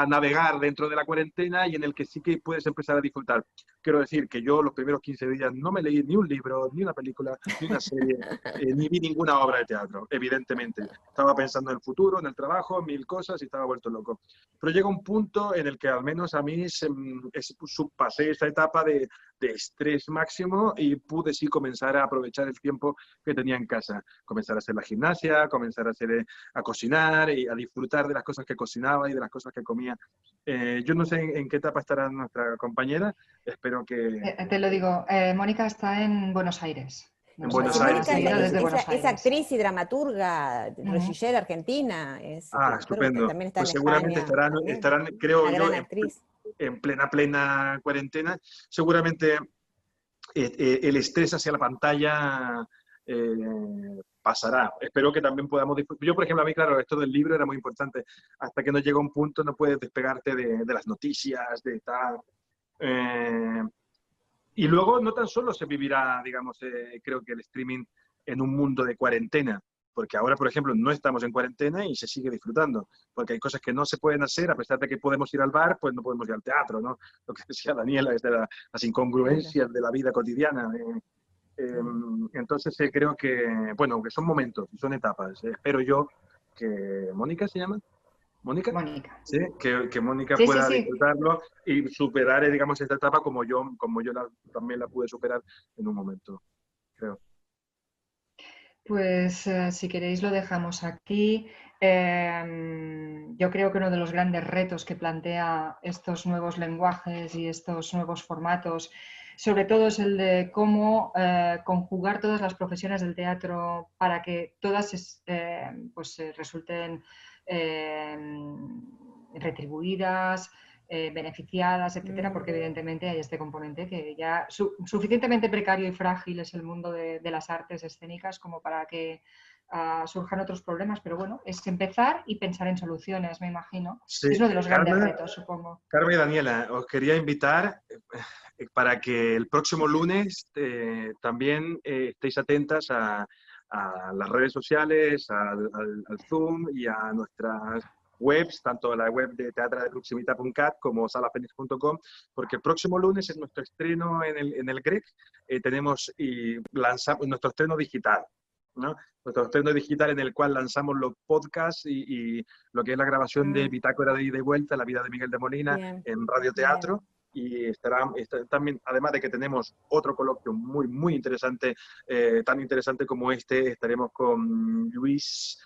navegar dentro de la cuarentena y en el que sí que puedes empezar a disfrutar. Quiero decir que yo los primeros 15 días no me leí ni un libro, ni una película, ni una serie, ni vi ninguna obra de teatro, evidentemente. Estaba pensando en el futuro, en el trabajo, en mil cosas y estaba vuelto loco. Pero llega un punto en el que al menos a mí pasé esa etapa de estrés máximo y pude sí comenzar a aprovechar el tiempo que tenía en casa. Comenzar a hacer la gimnasia, comenzar a cocinar y a disfrutar de las cosas que cocinaba y de las cosas que comía. Yo no sé en qué etapa estará nuestra compañera, espero que... Te lo digo, Mónica está en Buenos Aires. En Buenos Aires. Es actriz y dramaturga, regisera argentina. Estupendo. También está pues en seguramente España, estarán, creo una yo, gran actriz. en plena cuarentena. Seguramente el estrés hacia la pantalla pasará. Espero que también podamos disfrutar. Yo, por ejemplo, a mí, claro, esto del libro era muy importante. Hasta que no llega un punto no puedes despegarte de las noticias, de tal... y luego no tan solo se vivirá, digamos, creo que el streaming en un mundo de cuarentena, porque ahora, por ejemplo, no estamos en cuarentena y se sigue disfrutando, porque hay cosas que no se pueden hacer, a pesar de que podemos ir al bar, pues no podemos ir al teatro, ¿no? Lo que decía Daniela es de las incongruencias de la vida cotidiana. Entonces creo que, bueno, que son momentos, son etapas. Espero yo que... ¿Mónica se llama? ¿Mónica? Mónica. Sí, que Mónica Sí, pueda sí, sí. disfrutarlo y superar, digamos, esta etapa como yo también la pude superar en un momento, creo. Pues si queréis lo dejamos aquí. Yo creo que uno de los grandes retos que plantea estos nuevos lenguajes y estos nuevos formatos, sobre todo es el de cómo conjugar todas las profesiones del teatro para que todas pues, resulten retribuidas, beneficiadas, etcétera, porque evidentemente hay este componente que ya suficientemente precario y frágil es el mundo de las artes escénicas como para que surjan otros problemas, pero bueno, es empezar y pensar en soluciones, me imagino. Sí, Es uno de los grandes Carmen, retos, supongo. Carmen y Daniela, os quería invitar para que el próximo lunes también estéis atentas a las redes sociales, al Zoom y a nuestras webs, tanto la web de teatradeproximita.cat como salafenix.com, porque el próximo lunes es nuestro estreno en el GREC. Lanzamos nuestro estreno digital, ¿no? Nuestro estreno digital en el cual lanzamos los podcasts y lo que es la grabación de Bitácora de Ida y Vuelta, La vida de Miguel de Molina, en Radio Teatro. Y estará también, además de que tenemos otro coloquio muy, muy interesante, tan interesante como este, estaremos con Luis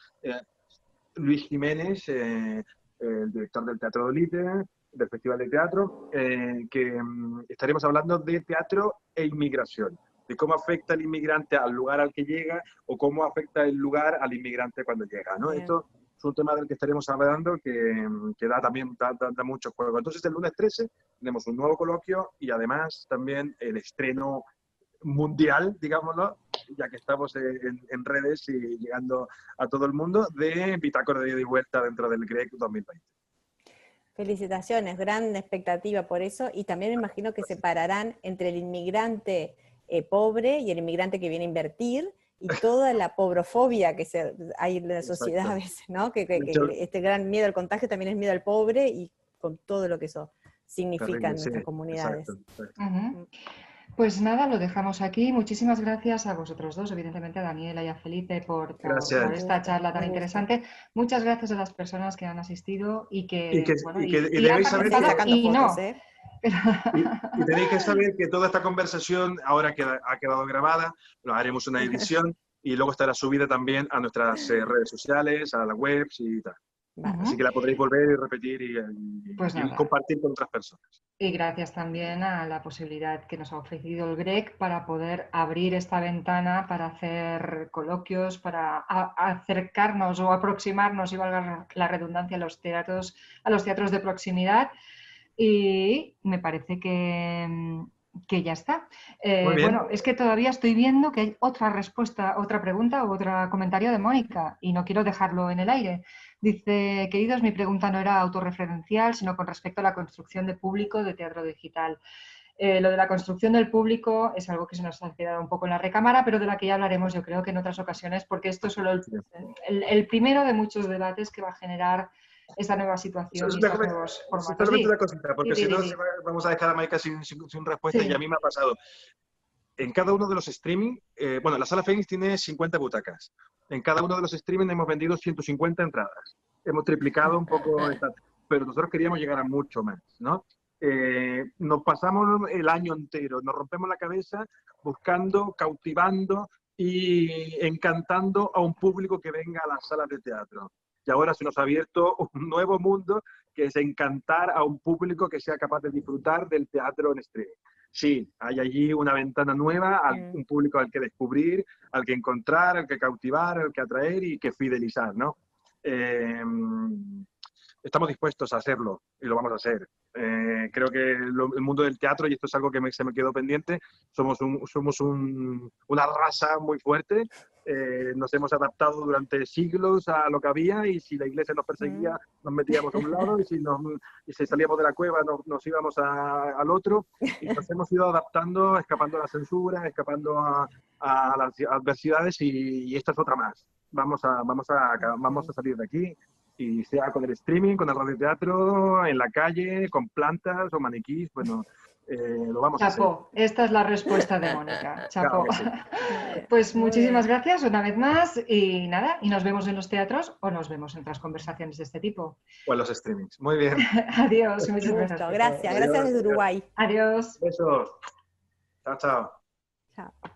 Jiménez, el director del Teatro de Olite, del Festival de Teatro, que estaremos hablando de teatro e inmigración, de cómo afecta el inmigrante al lugar al que llega o cómo afecta el lugar al inmigrante cuando llega, ¿no? Esto es un tema del que estaremos hablando que da mucho juego. Entonces, el lunes 13 tenemos un nuevo coloquio y además también el estreno mundial, digámoslo, ya que estamos en redes y llegando a todo el mundo, de Bitácora de Ida y Vuelta dentro del GREC 2020. Felicitaciones, gran expectativa por eso, y también me imagino que separarán entre el inmigrante pobre y el inmigrante que viene a invertir, y toda la pobrofobia que hay en la sociedad a veces, ¿no? Que este gran miedo al contagio también es miedo al pobre, y con todo lo que eso significa en nuestras comunidades. Exacto. Pues nada, lo dejamos aquí. Muchísimas gracias a vosotros dos, evidentemente a Daniela y a Felipe por esta charla tan interesante. Muchas gracias a las personas que han asistido y que, y han debéis saber participado sacando y fotos, no. Y tenéis que saber que toda esta conversación ahora ha quedado grabada, lo haremos una edición y luego estará subida también a nuestras redes sociales, a las webs y tal. Así que la podréis volver y repetir y compartir con otras personas. Y gracias también a la posibilidad que nos ha ofrecido el GREC para poder abrir esta ventana para hacer coloquios, para acercarnos o aproximarnos, y valga la redundancia, a los teatros de proximidad. Y me parece que ya está. Bueno, es que todavía estoy viendo que hay otra pregunta o otro comentario de Mónica y no quiero dejarlo en el aire. Dice, queridos, mi pregunta no era autorreferencial, sino con respecto a la construcción de público de teatro digital. Lo de la construcción del público es algo que se nos ha quedado un poco en la recámara, pero de la que ya hablaremos yo creo que en otras ocasiones, porque esto es solo el primero de muchos debates que va a generar esta nueva situación y estos nuevos formatos. Una cosita, porque si no vamos a dejar a Maika sin respuesta, y a mí me ha pasado. En cada uno de los streaming, la Sala Fénix tiene 50 butacas. En cada uno de los streaming hemos vendido 150 entradas. Hemos triplicado un poco, pero nosotros queríamos llegar a mucho más, ¿no? Nos pasamos el año entero, nos rompemos la cabeza buscando, cautivando y encantando a un público que venga a las salas de teatro. Y ahora se nos ha abierto un nuevo mundo, que es encantar a un público que sea capaz de disfrutar del teatro en streaming. Sí, hay allí una ventana nueva, un público al que descubrir, al que encontrar, al que cautivar, al que atraer y que fidelizar, ¿no? Estamos dispuestos a hacerlo y lo vamos a hacer. Creo que el mundo del teatro, y esto es algo que se me quedó pendiente, somos una raza muy fuerte. Nos hemos adaptado durante siglos a lo que había, y si la iglesia nos perseguía, nos metíamos a un lado, y si salíamos de la cueva, nos íbamos al otro, y nos hemos ido adaptando, escapando a la censura, escapando a las adversidades, y esta es otra más. Vamos a salir de aquí, y sea con el streaming, con el radioteatro, en la calle, con plantas o maniquís, bueno, lo vamos a hacer. Chapó, esta es la respuesta de Mónica. Chapó. Claro que sí. Pues muchísimas gracias una vez más, y nada, y nos vemos en los teatros o nos vemos en otras conversaciones de este tipo. O en los streamings. Muy bien. Adiós. Muchas gracias. Gracias desde Uruguay. Adiós. Besos. Chao, chao. Chao.